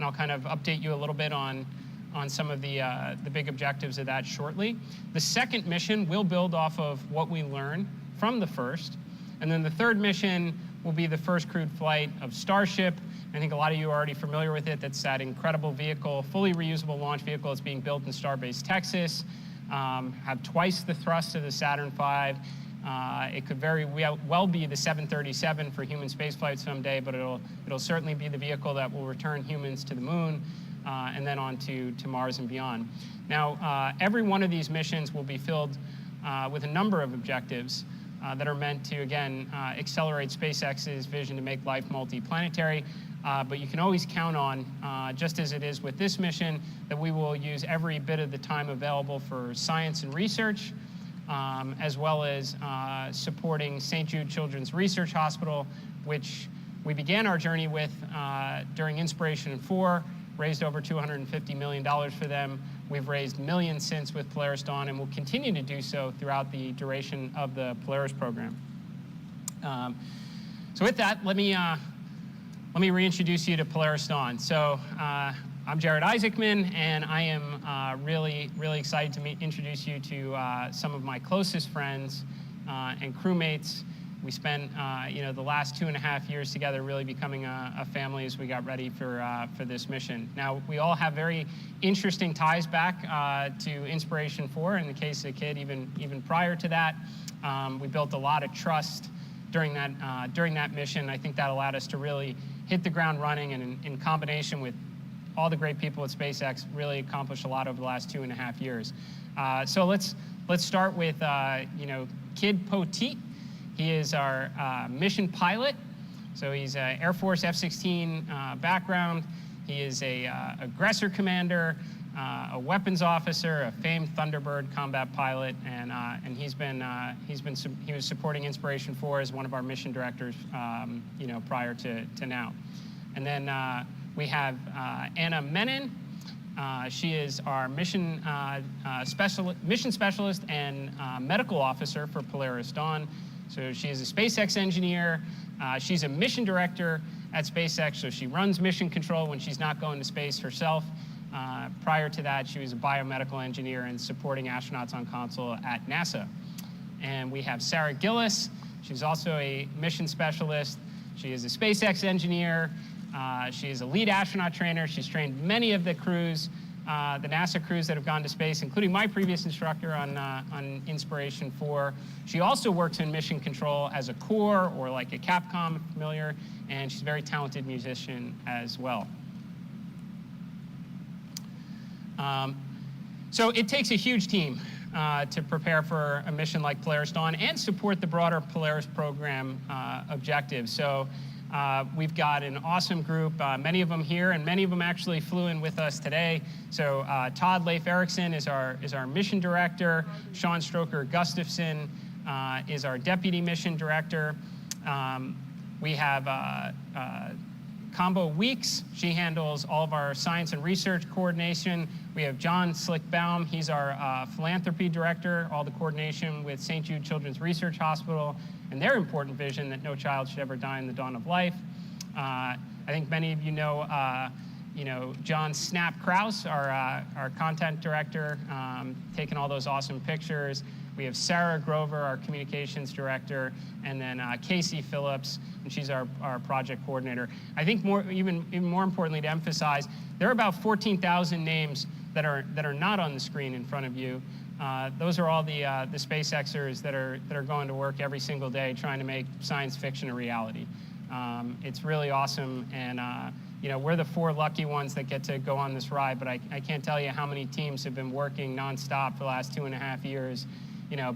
and I'll kind of update you a little bit on some of the big objectives of that shortly. The second mission will build off of what we learned from the first, and then the third mission will be the first crewed flight of Starship. I think a lot of you are already familiar with it. That's that incredible vehicle, fully reusable launch vehicle. It's being built in Starbase, Texas. Have twice the thrust of the Saturn V. It could very well be the 737 for human spaceflight someday, but it'll certainly be the vehicle that will return humans to the moon and then on to Mars and beyond. Now, every one of these missions will be filled with a number of objectives that are meant to, again, accelerate SpaceX's vision to make life multi-planetary. But you can always count on, just as it is with this mission, that we will use every bit of the time available for science and research, as well as supporting St. Jude Children's Research Hospital, which we began our journey with during Inspiration 4, raised over $250 million for them. We've raised millions since with Polaris Dawn, and will continue to do so throughout the duration of the Polaris program. So with that, let me reintroduce you to Polaris Dawn. So I'm Jared Isaacman, and I am really excited to introduce you to some of my closest friends and crewmates. We spent the last 2.5 years together, really becoming a family as we got ready for this mission. Now, we all have very interesting ties back to Inspiration 4. In the case of Kid, even prior to that, we built a lot of trust during that mission. I think that allowed us to really hit the ground running, and in combination with all the great people at SpaceX, really accomplished a lot over the last 2.5 years. So let's start with Kid Poteet. He is our mission pilot. So he's an Air Force F-16 background. He is a aggressor commander, a weapons officer, a famed Thunderbird combat pilot, and he was supporting Inspiration 4 as one of our mission directors, prior to now. And then we have Anna Menon. She is our mission specialist and medical officer for Polaris Dawn. So she is a SpaceX engineer. She's a mission director at SpaceX, so she runs mission control when she's not going to space herself. Prior to that, she was a biomedical engineer and supporting astronauts on console at NASA. And we have Sarah Gillis. She's also a mission specialist. She is a SpaceX engineer. She is a lead astronaut trainer. She's trained many of the crews, the NASA crews that have gone to space, including my previous instructor on Inspiration 4. She also works in mission control as a core or like a Capcom, if familiar, and she's a very talented musician as well. So it takes a huge team to prepare for a mission like Polaris Dawn and support the broader Polaris program objectives. So we've got an awesome group, many of them here, and many of them actually flew in with us today. So Todd Leif Erickson is our mission director. Sean Stroker Gustafson is our deputy mission director. We have Combo Weeks. She handles all of our science and research coordination. We have John Slickbaum. He's our philanthropy director, all the coordination with St. Jude Children's Research Hospital and their important vision that no child should ever die in the dawn of life. I think many of you know John Snap Kraus, our content director, taking all those awesome pictures. We have Sarah Grover, our communications director, and then Casey Phillips, and she's our project coordinator. I think even more importantly to emphasize, there are about 14,000 names that are not on the screen in front of you. Those are all the SpaceXers that are going to work every single day trying to make science fiction a reality. It's really awesome, and we're the 4 lucky ones that get to go on this ride, but I can't tell you how many teams have been working nonstop for the last 2.5 years,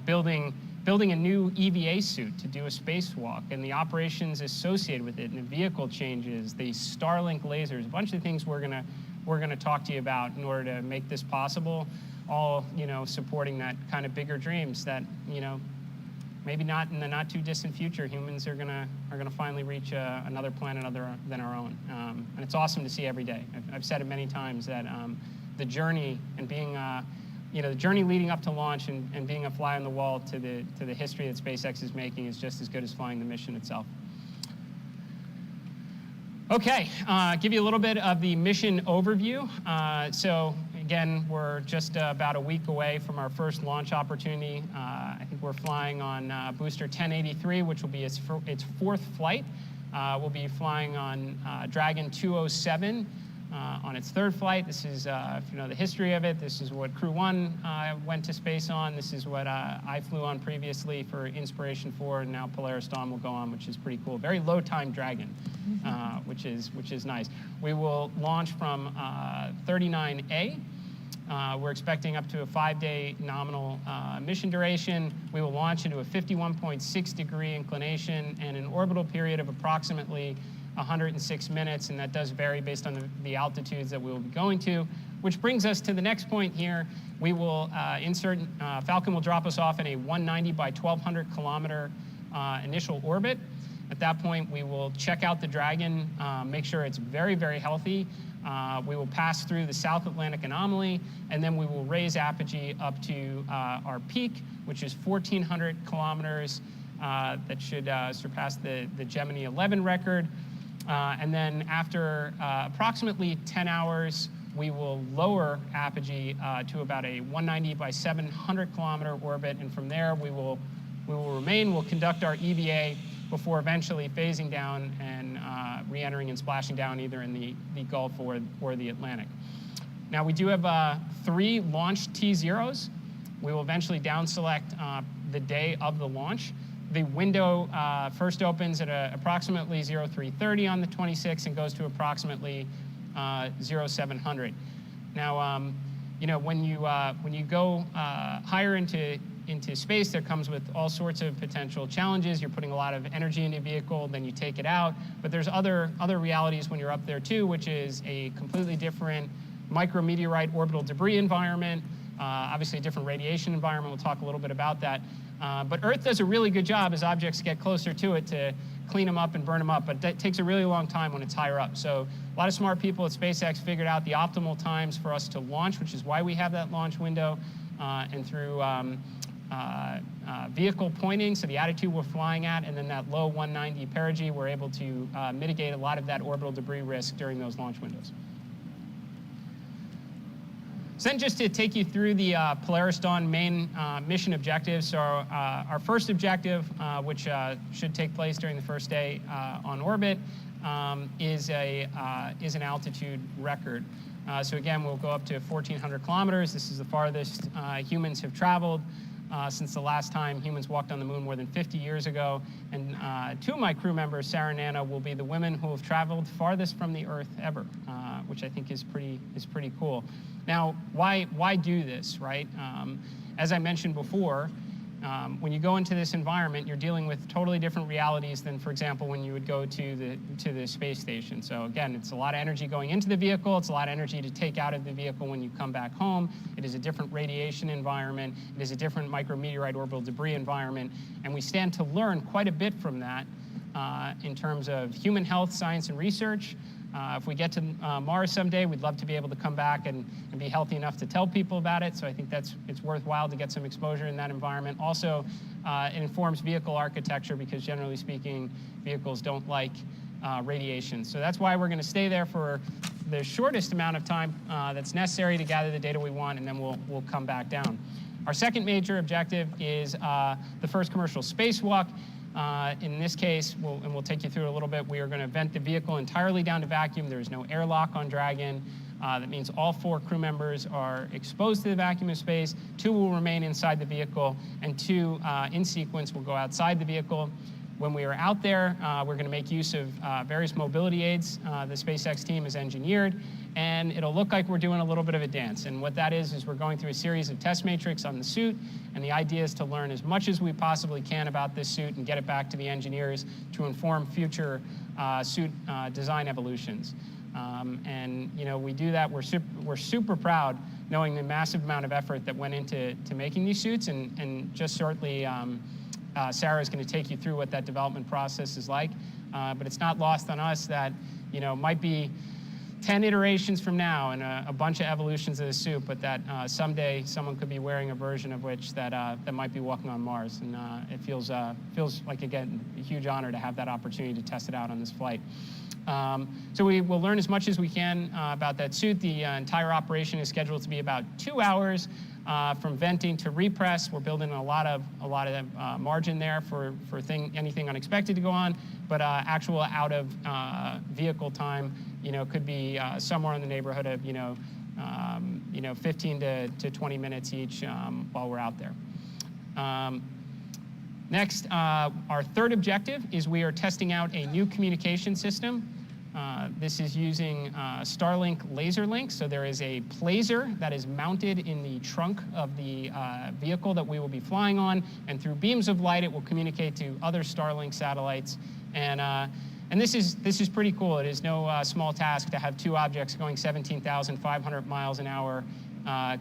building a new EVA suit to do a spacewalk, and the operations associated with it, and the vehicle changes, the Starlink lasers, a bunch of things we're gonna talk to you about in order to make this possible, all supporting that kind of bigger dreams that maybe not in the not too distant future, humans are gonna finally reach another planet other than our own, and it's awesome to see every day. I've said it many times that the journey and being the journey leading up to launch and being a fly on the wall to the history that SpaceX is making is just as good as flying the mission itself. Okay, give you a little bit of the mission overview. So again, we're just about a week away from our first launch opportunity. I think we're flying on booster 1083, which will be its fourth flight. We'll be flying on Dragon 207 on its third flight. This is, if you know the history of it, this is what Crew 1 went to space on. This is what I flew on previously for Inspiration 4, and now Polaris Dawn will go on, which is pretty cool. Very low-time Dragon, which is nice. We will launch from 39A. We're expecting up to a 5-day nominal mission duration. We will launch into a 51.6-degree inclination and an orbital period of approximately 106 minutes, and that does vary based on the altitudes that we will be going to, which brings us to the next point here. We will Falcon will drop us off in a 190 by 1,200 kilometer initial orbit. At that point, we will check out the Dragon, make sure it's very, very healthy. We will pass through the South Atlantic anomaly, and then we will raise apogee up to our peak, which is 1,400 kilometers. That should surpass the Gemini 11 record. And then after approximately 10 hours, we will lower apogee to about a 190 by 700 kilometer orbit, and from there we will remain. We'll conduct our EVA before eventually phasing down and re-entering and splashing down either in the Gulf or the Atlantic. Now we do have 3 launch T0s. We will eventually down select the day of the launch. The window first opens at approximately 0330 on the 26th and goes to approximately 0700. Now, you know, when you go higher into space, there comes with all sorts of potential challenges. You're putting a lot of energy into a vehicle, then you take it out. But there's other realities when you're up there too, which is a completely different micrometeorite orbital debris environment, obviously a different radiation environment. We'll talk a little bit about that. But Earth does a really good job as objects get closer to it to clean them up and burn them up, but that takes a really long time when it's higher up. So a lot of smart people at SpaceX figured out the optimal times for us to launch, which is why we have that launch window, and through vehicle pointing, so the attitude we're flying at, and then that low 190 perigee, we're able to mitigate a lot of that orbital debris risk during those launch windows. So then just to take you through the Polaris Dawn main mission objectives. So our first objective, which should take place during the first day on orbit, is an altitude record. So again, we'll go up to 1,400 kilometers. This is the farthest humans have traveled since the last time humans walked on the moon more than 50 years ago. And 2 of my crew members, Sarah and Nana, will be the women who have traveled farthest from the Earth ever, which I think is pretty cool. Now, why do this, right? As I mentioned before, when you go into this environment, you're dealing with totally different realities than, for example, when you would go to the space station. So again, it's a lot of energy going into the vehicle. It's a lot of energy to take out of the vehicle when you come back home. It is a different radiation environment. It is a different micrometeorite orbital debris environment. And we stand to learn quite a bit from that in terms of human health, science, and research. If we get to Mars someday, we'd love to be able to come back and be healthy enough to tell people about it. So I think it's worthwhile to get some exposure in that environment. Also, it informs vehicle architecture because generally speaking, vehicles don't like radiation. So that's why we're going to stay there for the shortest amount of time that's necessary to gather the data we want, and then we'll come back down. Our second major objective is the first commercial spacewalk. In this case, we'll take you through it a little bit, we are going to vent the vehicle entirely down to vacuum. There is no airlock on Dragon. That means all 4 crew members are exposed to the vacuum of space. 2 will remain inside the vehicle, and 2 in sequence will go outside the vehicle. When we are out there, we're going to make use of various mobility aids the SpaceX team has engineered, and it'll look like we're doing a little bit of a dance. And what that is we're going through a series of test matrix on the suit, and the idea is to learn as much as we possibly can about this suit and get it back to the engineers to inform future suit design evolutions. And you know, we do that. We're super proud knowing the massive amount of effort that went into making these suits, and just shortly Sarah is going to take you through what that development process is like. But it's not lost on us that, you know, might be 10 iterations from now and a bunch of evolutions of the suit, but that someday someone could be wearing a version of which that might be walking on Mars. And it feels like, again, a huge honor to have that opportunity to test it out on this flight. So we will learn as much as we can about that suit. The entire operation is scheduled to be about 2 hours from venting to repress. We're building a lot of margin there for anything unexpected to go on, but actual out of vehicle time, could be somewhere in the neighborhood of 15 to 20 minutes each while we're out there. Next, our third objective is we are testing out a new communication system. This is using Starlink laser links. So there is a placer that is mounted in the trunk of the vehicle that we will be flying on, and through beams of light, it will communicate to other Starlink satellites. And this is pretty cool. It is no small task to have two objects going 17,500 miles an hour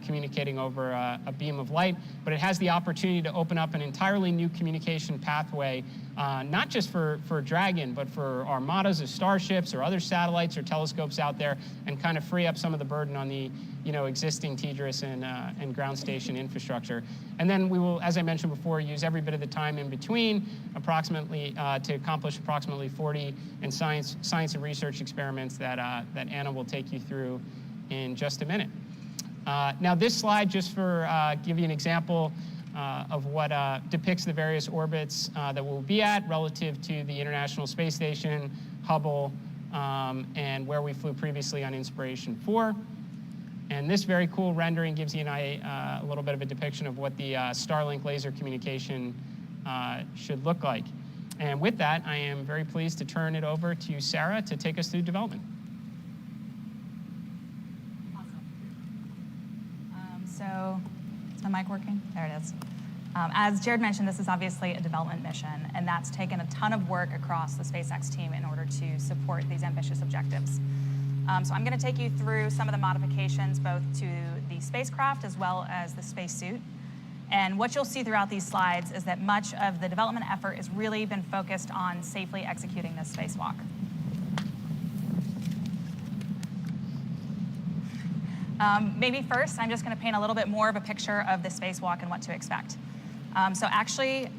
communicating over a beam of light, but it has the opportunity to open up an entirely new communication pathway, not just for Dragon, but for armadas of starships or other satellites or telescopes out there, and kind of free up some of the burden on the existing TDRS and ground station infrastructure. And then we will, as I mentioned before, use every bit of the time in between approximately to accomplish approximately 40 science and research experiments that Anna will take you through in just a minute. Now this slide, just for give you an example of what depicts the various orbits that we'll be at relative to the International Space Station, Hubble, and where we flew previously on Inspiration 4. And this very cool rendering gives you a little bit of a depiction of what the Starlink laser communication should look like. And with that, I am very pleased to turn it over to Sarah to take us through development. So, is my mic working? There it is. As Jared mentioned, this is obviously a development mission, and that's taken a ton of work across the SpaceX team in order to support these ambitious objectives. So I'm going to take you through some of the modifications both to the spacecraft as well as the spacesuit. And what you'll see throughout these slides is that much of the development effort has really been focused on safely executing this spacewalk. Maybe first, I'm just going to paint a little bit more of a picture of the spacewalk and what to expect. So actually,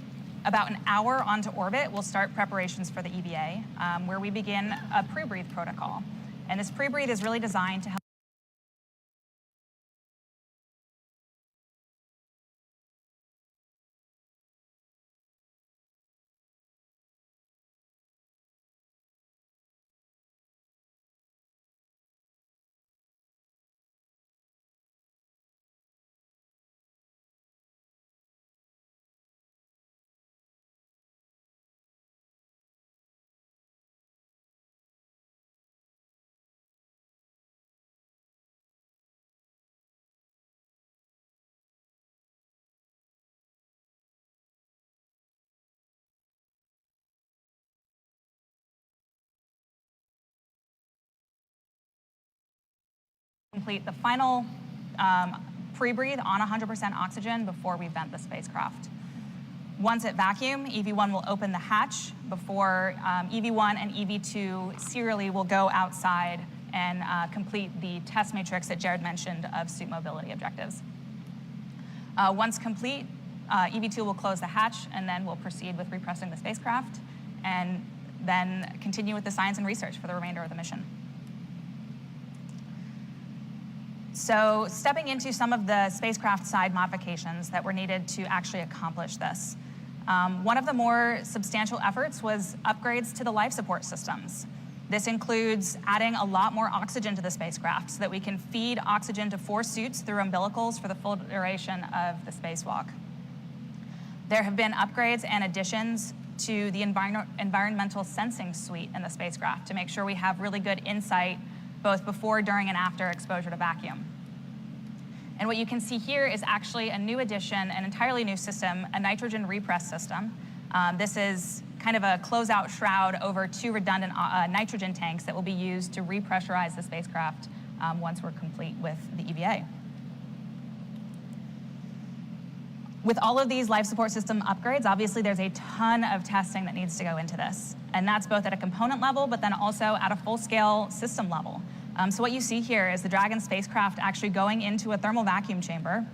about an hour onto orbit, we'll start preparations for the EVA, where we begin a pre-breathe protocol. And this pre-breathe is really designed to help complete the final pre-breathe on 100% oxygen before we vent the spacecraft. Once at vacuum, EV1 will open the hatch before EV1 and EV2 serially will go outside and complete the test matrix that Jared mentioned of suit mobility objectives. Once complete, EV2 will close the hatch, and then we'll proceed with repressing the spacecraft and then continue with the science and research for the remainder of the mission. So stepping into some of the spacecraft side modifications that were needed to actually accomplish this. One of the more substantial efforts was upgrades to the life support systems. This includes adding a lot more oxygen to the spacecraft so that we can feed oxygen to 4 suits through umbilicals for the full duration of the spacewalk. There have been upgrades and additions to the environmental sensing suite in the spacecraft to make sure we have really good insight both before, during, and after exposure to vacuum. And what you can see here is actually a new addition, an entirely new system, a nitrogen repress system. This is kind of a closeout shroud over 2 redundant nitrogen tanks that will be used to repressurize the spacecraft once we're complete with the EVA. With all of these life support system upgrades, obviously there's a ton of testing that needs to go into this. And that's both at a component level, but then also at a full-scale system level. So what you see here is the Dragon spacecraft actually going into a thermal vacuum chamber,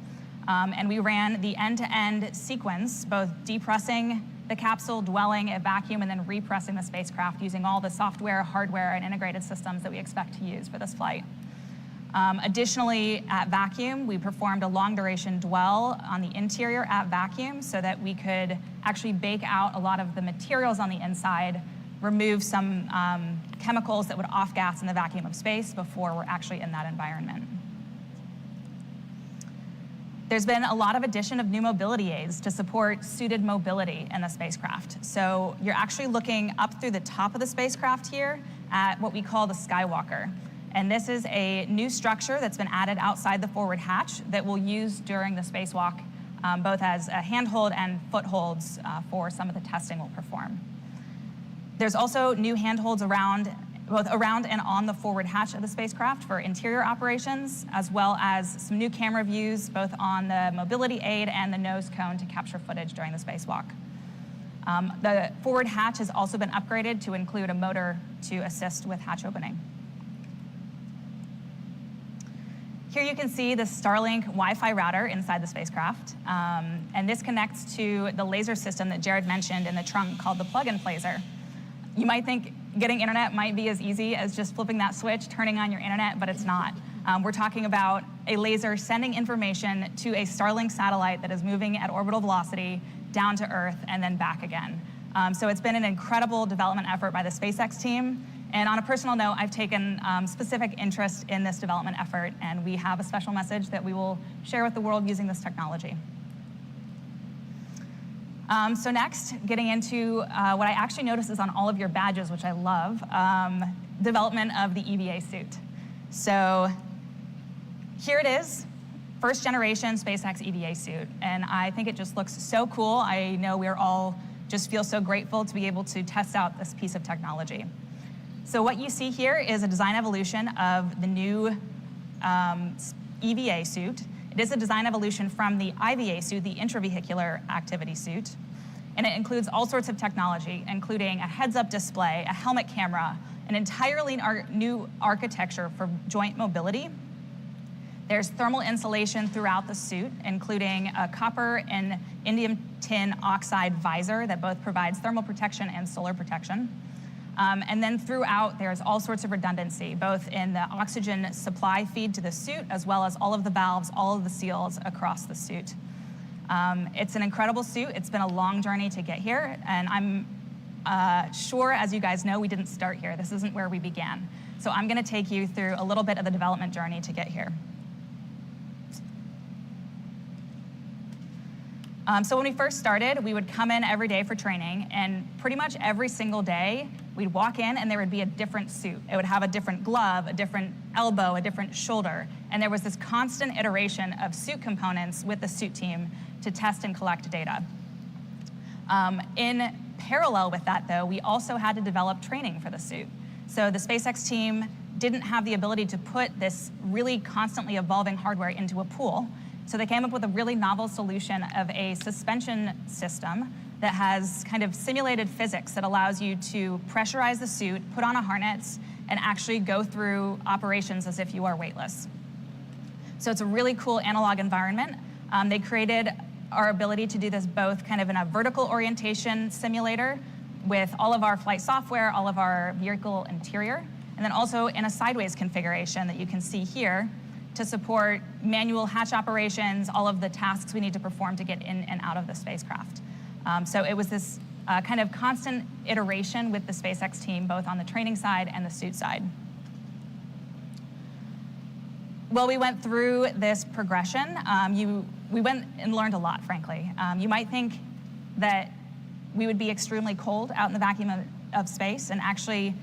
and we ran the end-to-end sequence, both depressing the capsule, dwelling at vacuum, and then repressing the spacecraft using all the software, hardware, and integrated systems that we expect to use for this flight. Additionally, at vacuum, we performed a long-duration dwell on the interior at vacuum so that we could actually bake out a lot of the materials on the inside, remove some chemicals that would off-gas in the vacuum of space before we're actually in that environment. There's been a lot of addition of new mobility aids to support suited mobility in the spacecraft. So you're actually looking up through the top of the spacecraft here at what we call the Skywalker. And this is a new structure that's been added outside the forward hatch that we'll use during the spacewalk, both as a handhold and footholds for some of the testing we'll perform. There's also new handholds both around and on the forward hatch of the spacecraft for interior operations, as well as some new camera views, both on the mobility aid and the nose cone to capture footage during the spacewalk. The forward hatch has also been upgraded to include a motor to assist with hatch opening. Here you can see the Starlink Wi-Fi router inside the spacecraft, and this connects to the laser system that Jared mentioned in the trunk called the plug-and laser. You might think getting internet might be as easy as just flipping that switch, turning on your internet, but it's not. We're talking about a laser sending information to a Starlink satellite that is moving at orbital velocity down to Earth and then back again. So it's been an incredible development effort by the SpaceX team. And on a personal note, I've taken specific interest in this development effort, and we have a special message that we will share with the world using this technology. So next, getting into what I actually noticed is on all of your badges, which I love, development of the EVA suit. So here it is, first generation SpaceX EVA suit. And I think it just looks so cool. I know we're all just feel so grateful to be able to test out this piece of technology. So what you see here is a design evolution of the new EVA suit. It is a design evolution from the IVA suit, the intravehicular activity suit. And it includes all sorts of technology, including a heads-up display, a helmet camera, an entirely new architecture for joint mobility. There's thermal insulation throughout the suit, including a copper and indium tin oxide visor that both provides thermal protection and solar protection. And then throughout, there's all sorts of redundancy, both in the oxygen supply feed to the suit, as well as all of the valves, all of the seals across the suit. It's an incredible suit. It's been a long journey to get here, and I'm sure, as you guys know, we didn't start here. This isn't where we began. So I'm going to take you through a little bit of the development journey to get here. So when we first started, we would come in every day for training, and pretty much every single day, we'd walk in and there would be a different suit. It would have a different glove, a different elbow, a different shoulder, and there was this constant iteration of suit components with the suit team to test and collect data. In parallel with that, though, we also had to develop training for the suit. So the SpaceX team didn't have the ability to put this really constantly evolving hardware into a pool. So they came up with a really novel solution of a suspension system that has kind of simulated physics that allows you to pressurize the suit, put on a harness, and actually go through operations as if you are weightless. So it's a really cool analog environment. They created our ability to do this both kind of in a vertical orientation simulator with all of our flight software, all of our vehicle interior, and then also in a sideways configuration that you can see here to support manual hatch operations, all of the tasks we need to perform to get in and out of the spacecraft. So it was this kind of constant iteration with the SpaceX team, both on the training side and the suit side. Well, we went through this progression. We went and learned a lot, frankly. You might think that we would be extremely cold out in the vacuum of space, and actually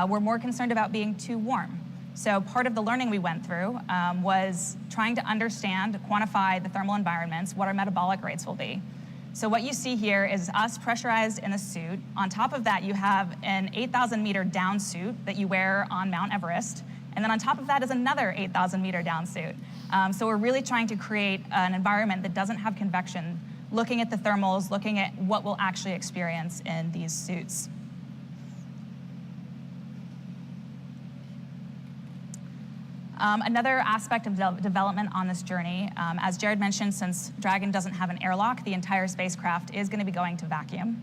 we're more concerned about being too warm. So part of the learning we went through was trying to understand, quantify the thermal environments, what our metabolic rates will be. So what you see here is us pressurized in a suit. On top of that, you have an 8,000 meter down suit that you wear on Mount Everest. And then on top of that is another 8,000 meter down suit. So we're really trying to create an environment that doesn't have convection, looking at the thermals, looking at what we'll actually experience in these suits. Another aspect of development on this journey, as Jared mentioned, since Dragon doesn't have an airlock, the entire spacecraft is going to be going to vacuum.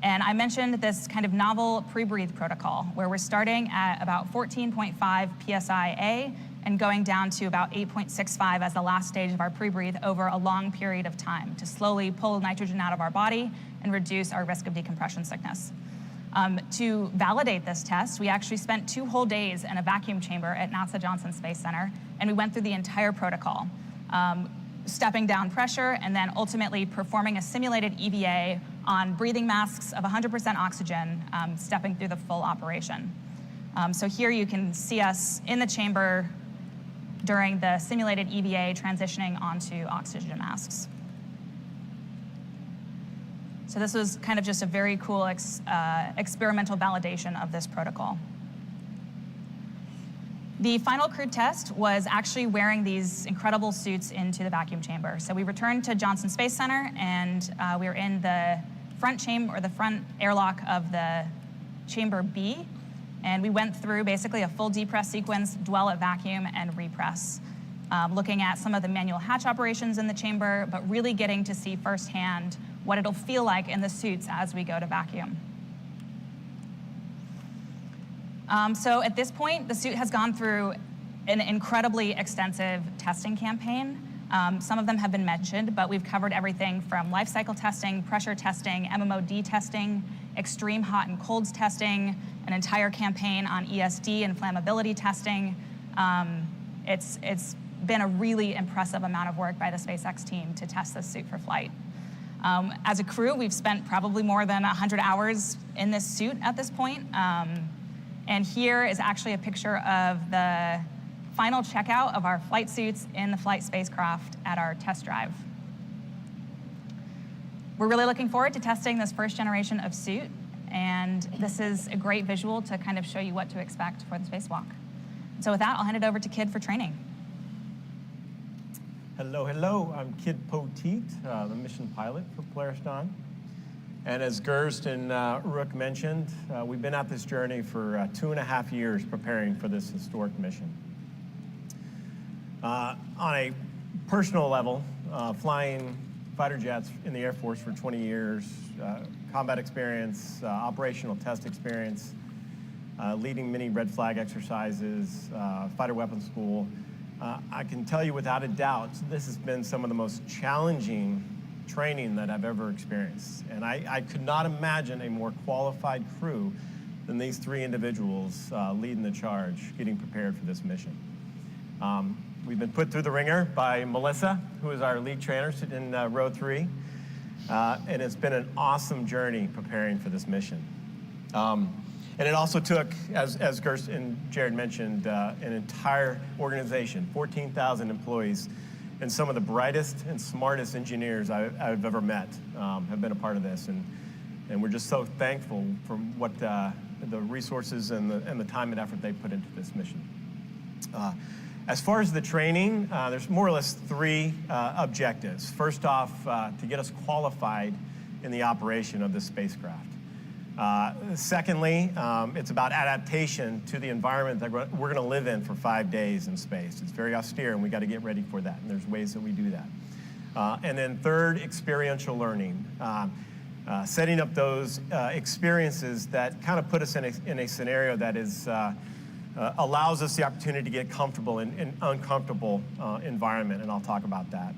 And I mentioned this kind of novel pre-breathe protocol, where we're starting at about 14.5 psi and going down to about 8.65 as the last stage of our pre-breathe over a long period of time to slowly pull nitrogen out of our body and reduce our risk of decompression sickness. To validate this test, we actually spent 2 whole days in a vacuum chamber at NASA Johnson Space Center, and we went through the entire protocol, stepping down pressure and then ultimately performing a simulated EVA on breathing masks of 100% oxygen, stepping through the full operation. So here you can see us in the chamber during the simulated EVA transitioning onto oxygen masks. So this was kind of just a very cool experimental validation of this protocol. The final crewed test was actually wearing these incredible suits into the vacuum chamber. So we returned to Johnson Space Center, and we were in the front chamber, or the front airlock of the chamber B, and we went through basically a full depress sequence, dwell at vacuum, and repress, looking at some of the manual hatch operations in the chamber, but really getting to see firsthand what it'll feel like in the suits as we go to vacuum. So at this point, the suit has gone through an incredibly extensive testing campaign. Some of them have been mentioned, but we've covered everything from life cycle testing, pressure testing, MMOD testing, extreme hot and colds testing, an entire campaign on ESD and flammability testing. It's been a really impressive amount of work by the SpaceX team to test this suit for flight. As a crew, we've spent probably more than 100 hours in this suit at this point. And here is actually a picture of the final checkout of our flight suits in the flight spacecraft at our test drive. We're really looking forward to testing this first generation of suit, and this is a great visual to kind of show you what to expect for the spacewalk. So with that, I'll hand it over to Kid for training. Hello, hello. I'm Kid Poteet, the mission pilot for Polaris Dawn. And as Gerst and Rook mentioned, we've been at this journey for 2.5 years preparing for this historic mission. On a personal level, flying fighter jets in the Air Force for 20 years, combat experience, operational test experience, leading many red flag exercises, fighter weapons school, I can tell you without a doubt, this has been some of the most challenging training that I've ever experienced. And I could not imagine a more qualified crew than these 3 individuals leading the charge, getting prepared for this mission. We've been put through the ringer by Melissa, who is our lead trainer, sitting in row 3. And it's been an awesome journey preparing for this mission. And it also took, as Gerst and Jared mentioned, an entire organization, 14,000 employees, and some of the brightest and smartest engineers I've ever met have been a part of this. And we're just so thankful for what the resources and the time and effort they put into this mission. As far as the training, there's more or less 3 objectives. First off, to get us qualified in the operation of this spacecraft. Secondly, it's about adaptation to the environment that we're going to live in for 5 days in space. It's very austere, and we got to get ready for that, and there's ways that we do that. And then third, experiential learning. Setting up those experiences that kind of put us in a scenario that is allows us the opportunity to get comfortable in an uncomfortable environment, and I'll talk about that.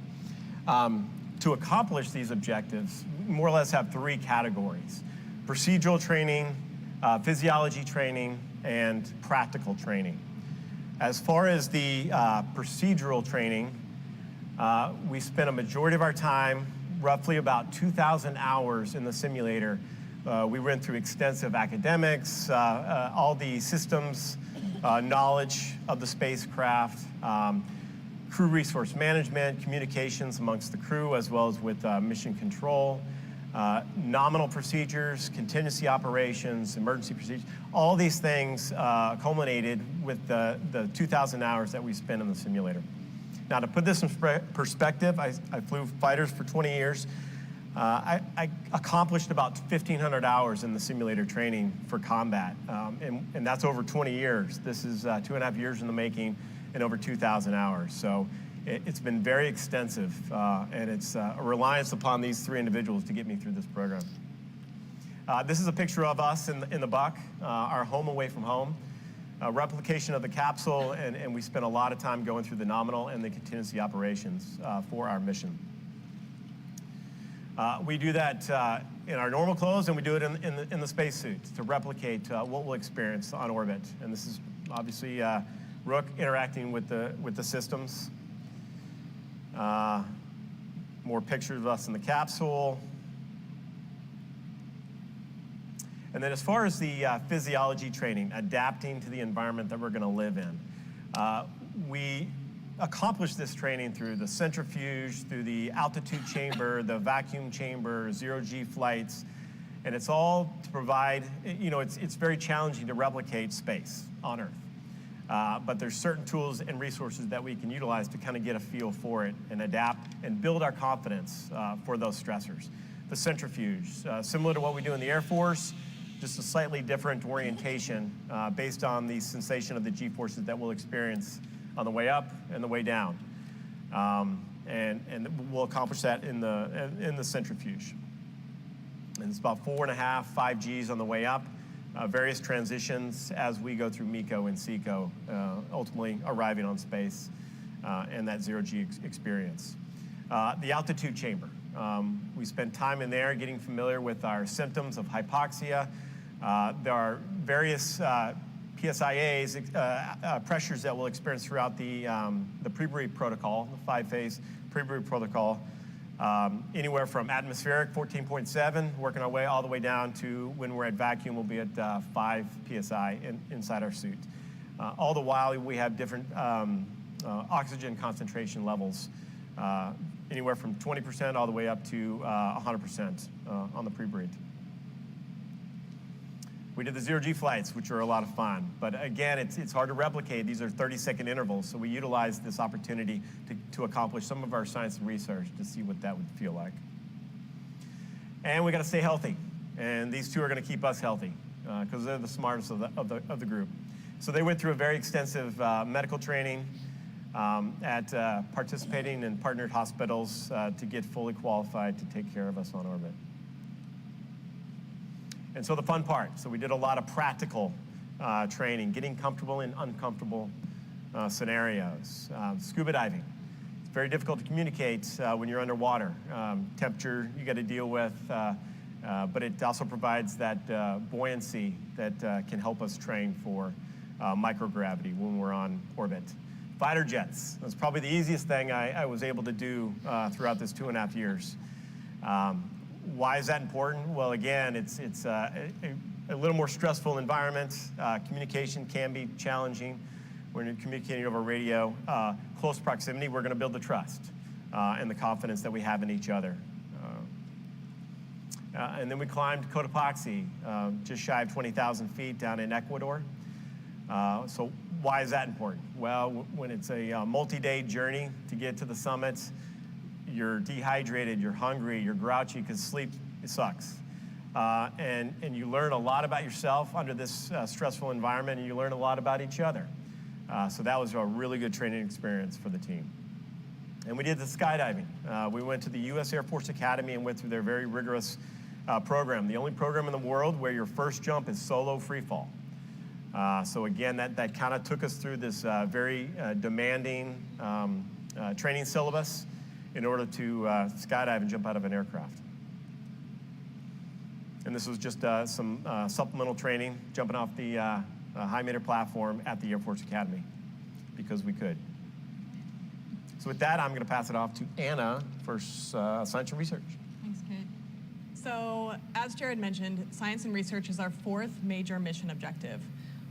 To accomplish these objectives, we more or less have 3 categories: procedural training, physiology training, and practical training. As far as the procedural training, we spent a majority of our time, roughly about 2,000 hours in the simulator. We went through extensive academics, all the systems, knowledge of the spacecraft, crew resource management, communications amongst the crew, as well as with mission control, nominal procedures, contingency operations, emergency procedures. All these things culminated with the 2,000 hours that we spent in the simulator. Now, to put this in perspective, I flew fighters for 20 years. I accomplished about 1,500 hours in the simulator training for combat, and that's over 20 years. This is 2.5 years in the making, and over 2,000 hours. So it's been very extensive, and it's a reliance upon these 3 individuals to get me through this program. This is a picture of us in the Buck, our home away from home. A replication of the capsule, and we spent a lot of time going through the nominal and the contingency operations for our mission. We do that in our normal clothes, and we do it in the spacesuit to replicate what we'll experience on orbit. And this is obviously Rook interacting with the systems. More pictures of us in the capsule. And then as far as the physiology training, adapting to the environment that we're going to live in, we accomplish this training through the centrifuge, through the altitude chamber, the vacuum chamber, zero-G flights, and it's all to provide, it's very challenging to replicate space on Earth. But there's certain tools and resources that we can utilize to kind of get a feel for it and adapt and build our confidence for those stressors. The centrifuge, similar to what we do in the Air Force, just a slightly different orientation based on the sensation of the G-forces that we'll experience on the way up and the way down. And we'll accomplish that in the centrifuge. And it's about 4.5, 5 Gs on the way up, various transitions as we go through MECO and SECO, ultimately arriving on space and that zero-G experience. The altitude chamber. We spent time in there getting familiar with our symptoms of hypoxia. There are various PSIAs, pressures that we'll experience throughout the pre-brief protocol, the 5-phase pre-brief protocol, anywhere from atmospheric, 14.7, working our way all the way down to when we're at vacuum, we'll be at 5 PSI inside our suit. All the while, we have different oxygen concentration levels, anywhere from 20% all the way up to 100% on the pre-brief. We did the zero-G flights, which are a lot of fun. But again, it's hard to replicate. These are 30-second intervals, so we utilize this opportunity to accomplish some of our science and research to see what that would feel like. And we got to stay healthy. And these 2 are going to keep us healthy because they're the smartest of the group. So they went through a very extensive medical training at participating in partnered hospitals to get fully qualified to take care of us on orbit. And so the fun part, so we did a lot of practical training, getting comfortable in uncomfortable scenarios. Scuba diving. It's very difficult to communicate when you're underwater. Temperature you got to deal with, but it also provides that buoyancy that can help us train for microgravity when we're on orbit. Fighter jets. That's probably the easiest thing I was able to do throughout this 2.5 years. Why is that important? Well, again, it's a little more stressful environment. Communication can be challenging when you're communicating over radio. Close proximity, we're going to build the trust and the confidence that we have in each other. And then we climbed Cotopaxi, just shy of 20,000 feet down in Ecuador. So why is that important? Well, when it's a multi-day journey to get to the summit, you're dehydrated, you're hungry, you're grouchy because sleep sucks. And you learn a lot about yourself under this stressful environment, and you learn a lot about each other. So that was a really good training experience for the team. And we did the skydiving. We went to the U.S. Air Force Academy and went through their very rigorous program, the only program in the world where your first jump is solo free fall. So again, that kind of took us through this very demanding training syllabus in order to skydive and jump out of an aircraft. And this was just some supplemental training, jumping off the high meter platform at the Air Force Academy, because we could. So with that, I'm going to pass it off to Anna for science and research. Thanks, Kit. So as Jared mentioned, science and research is our 4th major mission objective.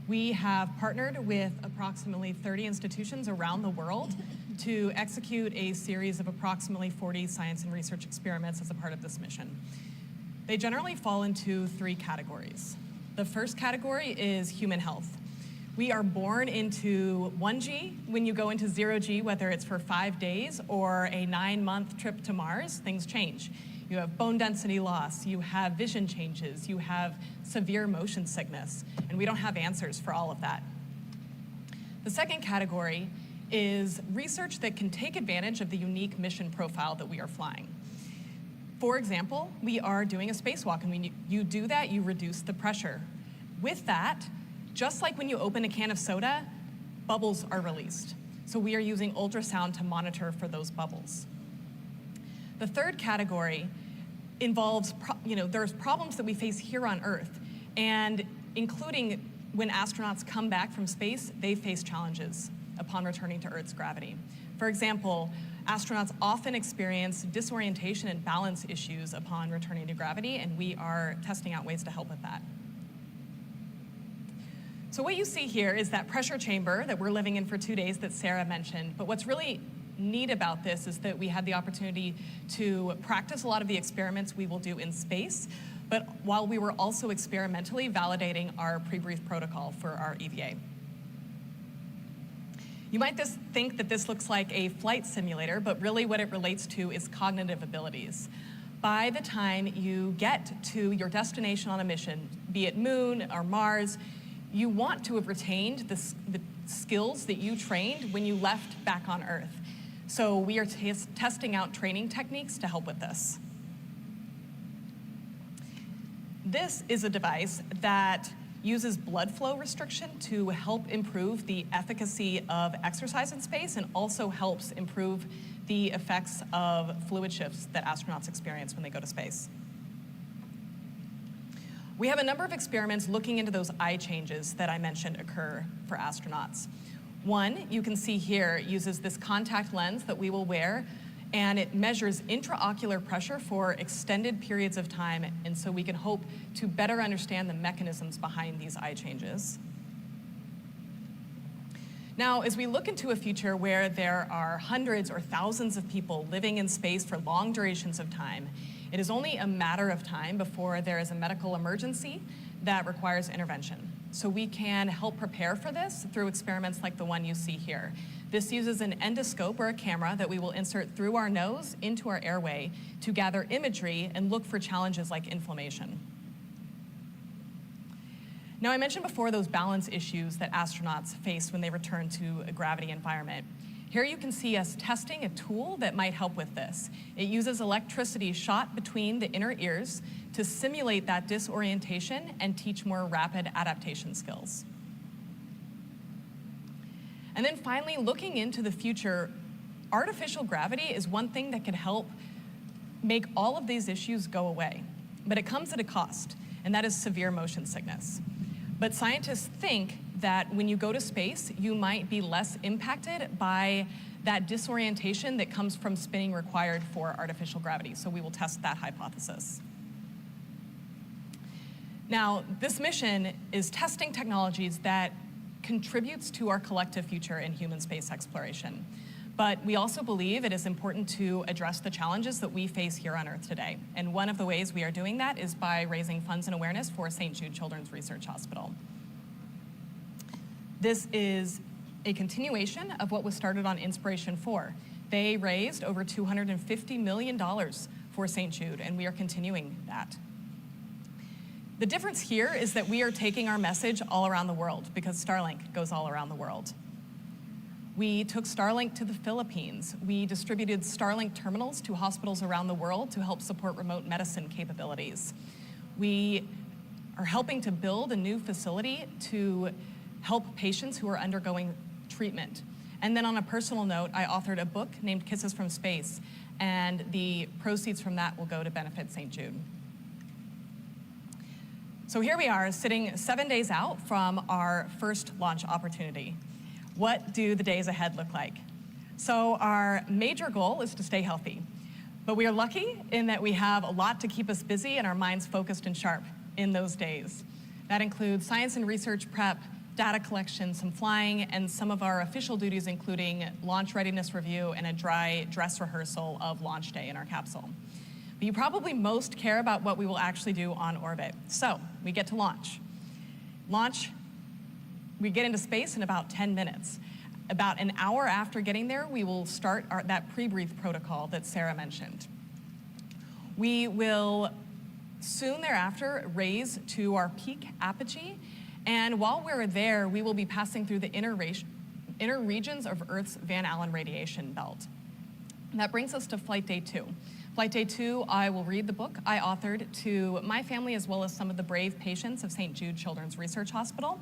We have partnered with approximately 30 institutions around the world to execute a series of approximately 40 science and research experiments as a part of this mission. They generally fall into 3 categories. The first category is human health. We are born into 1G. When you go into 0G, whether it's for 5 days or a 9-month trip to Mars, things change. You have bone density loss, you have vision changes, you have severe motion sickness, and we don't have answers for all of that. The second category is research that can take advantage of the unique mission profile that we are flying. For example, we are doing a spacewalk, and when you do that, you reduce the pressure. With that, just like when you open a can of soda, bubbles are released. So we are using ultrasound to monitor for those bubbles. The third category involves, there's problems that we face here on Earth, and including when astronauts come back from space, they face challenges upon returning to Earth's gravity. For example, astronauts often experience disorientation and balance issues upon returning to gravity, and we are testing out ways to help with that. So what you see here is that pressure chamber that we're living in for 2 days that Sarah mentioned, but what's really neat about this is that we had the opportunity to practice a lot of the experiments we will do in space, but while we were also experimentally validating our pre-brief protocol for our EVA. You might just think that this looks like a flight simulator, but really what it relates to is cognitive abilities. By the time you get to your destination on a mission, be it Moon or Mars, you want to have retained the skills that you trained when you left back on Earth. So we are testing out training techniques to help with this. This is a device that uses blood flow restriction to help improve the efficacy of exercise in space, and also helps improve the effects of fluid shifts that astronauts experience when they go to space. We have a number of experiments looking into those eye changes that I mentioned occur for astronauts. One, you can see here, uses this contact lens that we will wear, and it measures intraocular pressure for extended periods of time, and so we can hope to better understand the mechanisms behind these eye changes. Now, as we look into a future where there are hundreds or thousands of people living in space for long durations of time, it is only a matter of time before there is a medical emergency that requires intervention. So we can help prepare for this through experiments like the one you see here. This uses an endoscope or a camera that we will insert through our nose into our airway to gather imagery and look for challenges like inflammation. Now, I mentioned before those balance issues that astronauts face when they return to a gravity environment. Here you can see us testing a tool that might help with this. It uses electricity shot between the inner ears to simulate that disorientation and teach more rapid adaptation skills. And then finally, looking into the future, artificial gravity is one thing that can help make all of these issues go away. But it comes at a cost, and that is severe motion sickness. But scientists think that when you go to space, you might be less impacted by that disorientation that comes from spinning required for artificial gravity. So we will test that hypothesis. Now, this mission is testing technologies that contributes to our collective future in human space exploration. But we also believe it is important to address the challenges that we face here on Earth today. And one of the ways we are doing that is by raising funds and awareness for St. Jude Children's Research Hospital. This is a continuation of what was started on Inspiration 4. They raised over $250 million for St. Jude, and we are continuing that. The difference here is that we are taking our message all around the world, because Starlink goes all around the world. We took Starlink to the Philippines. We distributed Starlink terminals to hospitals around the world to help support remote medicine capabilities. We are helping to build a new facility to help patients who are undergoing treatment. And then on a personal note, I authored a book named Kisses from Space, and the proceeds from that will go to benefit St. Jude. So here we are, sitting 7 days out from our first launch opportunity. What do the days ahead look like? So our major goal is to stay healthy. But we are lucky in that we have a lot to keep us busy and our minds focused and sharp in those days. That includes science and research prep, data collection, some flying, and some of our official duties, including launch readiness review and a dry dress rehearsal of launch day in our capsule. But you probably most care about what we will actually do on orbit. So we get to launch. We get into space in about 10 minutes. About an hour after getting there, we will start that pre-brief protocol that Sarah mentioned. We will soon thereafter raise to our peak apogee, and while we're there, we will be passing through the inner inner regions of Earth's Van Allen radiation belt. And that brings us to Flight Day 2. Flight Day 2, I will read the book I authored to my family as well as some of the brave patients of St. Jude Children's Research Hospital.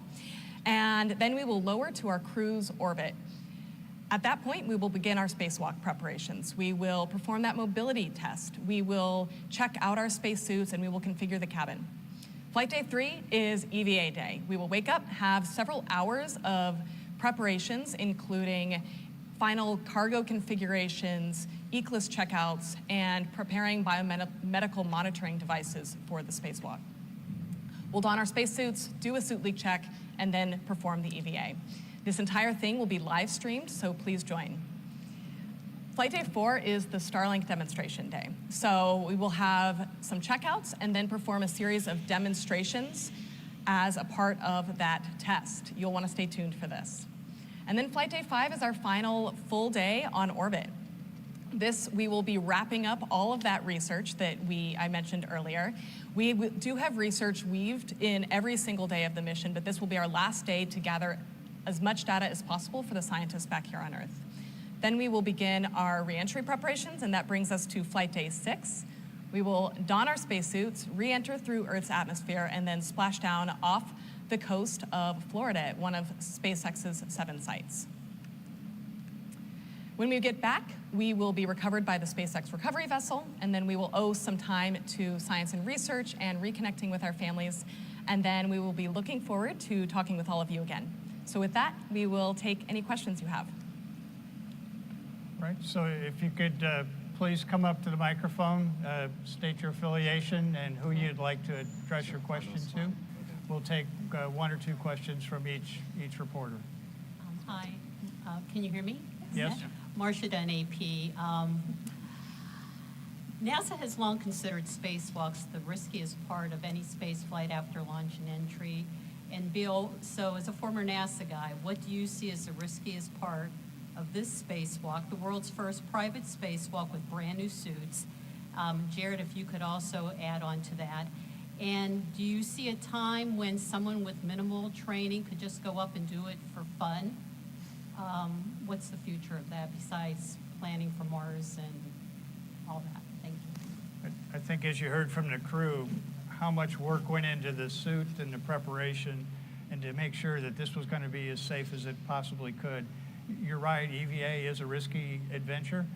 And then we will lower to our cruise orbit. At that point, we will begin our spacewalk preparations. We will perform that mobility test. We will check out our spacesuits, and we will configure the cabin. Flight Day 3 is EVA day. We will wake up, have several hours of preparations, including final cargo configurations, ECLIS checkouts, and preparing biomedical monitoring devices for the spacewalk. We'll don our spacesuits, do a suit leak check, and then perform the EVA. This entire thing will be live streamed, so please join. Flight Day 4 is the Starlink demonstration day. So we will have some checkouts and then perform a series of demonstrations as a part of that test. You'll want to stay tuned for this. And then Flight Day 5 is our final full day on orbit. We will be wrapping up all of that research that I mentioned earlier. We do have research weaved in every single day of the mission, but this will be our last day to gather as much data as possible for the scientists back here on Earth. Then we will begin our re-entry preparations, and that brings us to Flight Day 6. We will don our spacesuits, re-enter through Earth's atmosphere, and then splash down off the coast of Florida at one of SpaceX's 7 sites. When we get back, we will be recovered by the SpaceX recovery vessel, and then we will owe some time to science and research and reconnecting with our families, and then we will be looking forward to talking with all of you again. So with that, we will take any questions you have. Right, so if you could please come up to the microphone, state your affiliation and who you'd like to address your question to. We'll take 1 or 2 questions from each reporter. Hi, can you hear me? Yes. Marcia Dunn, AP. NASA has long considered spacewalks the riskiest part of any space flight after launch and entry. And Bill, so as a former NASA guy, what do you see as the riskiest part of this spacewalk, the world's first private spacewalk with brand new suits? Jared, if you could also add on to that. And do you see a time when someone with minimal training could just go up and do it for fun? What's the future of that besides planning for Mars and all that? Thank you. I think as you heard from the crew, how much work went into the suit and the preparation and to make sure that this was going to be as safe as it possibly could. You're right, EVA is a risky adventure,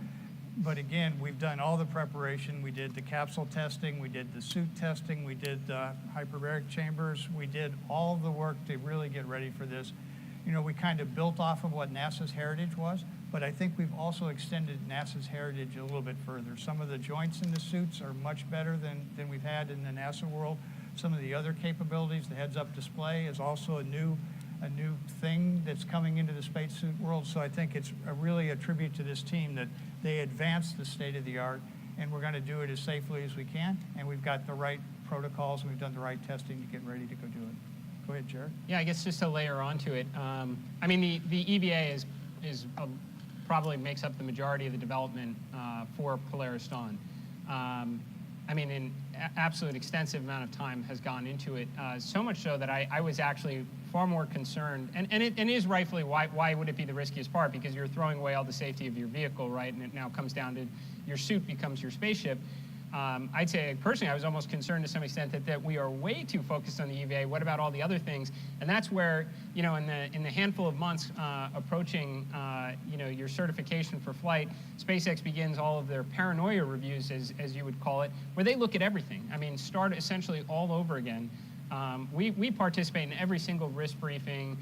but again, we've done all the preparation. We did the capsule testing, we did the suit testing, we did the hyperbaric chambers, we did all the work to really get ready for this. You know, we kind of built off of what NASA's heritage was, but I think we've also extended NASA's heritage a little bit further. Some of the joints in the suits are much better than we've had in the NASA world. Some of the other capabilities, the heads-up display is also a new thing that's coming into the spacesuit world. So I think it's really a tribute to this team that they advanced the state of the art, and we're going to do it as safely as we can, and we've got the right protocols, and we've done the right testing to get ready to go do it. Go ahead, Jared. Yeah, I guess just to layer onto it, I mean, the EVA probably makes up the majority of the development for Polaris Dawn. I mean, an absolute extensive amount of time has gone into it, so much so that I was actually far more concerned, and it is rightfully, why would it be the riskiest part? Because you're throwing away all the safety of your vehicle, right? And it now comes down to your suit becomes your spaceship. I'd say personally, I was almost concerned to some extent that we are way too focused on the EVA. What about all the other things? And that's where, you know, in the handful of months approaching, you know, your certification for flight, SpaceX begins all of their paranoia reviews, as you would call it, where they look at everything. I mean, start essentially all over again. We participate in every single risk briefing.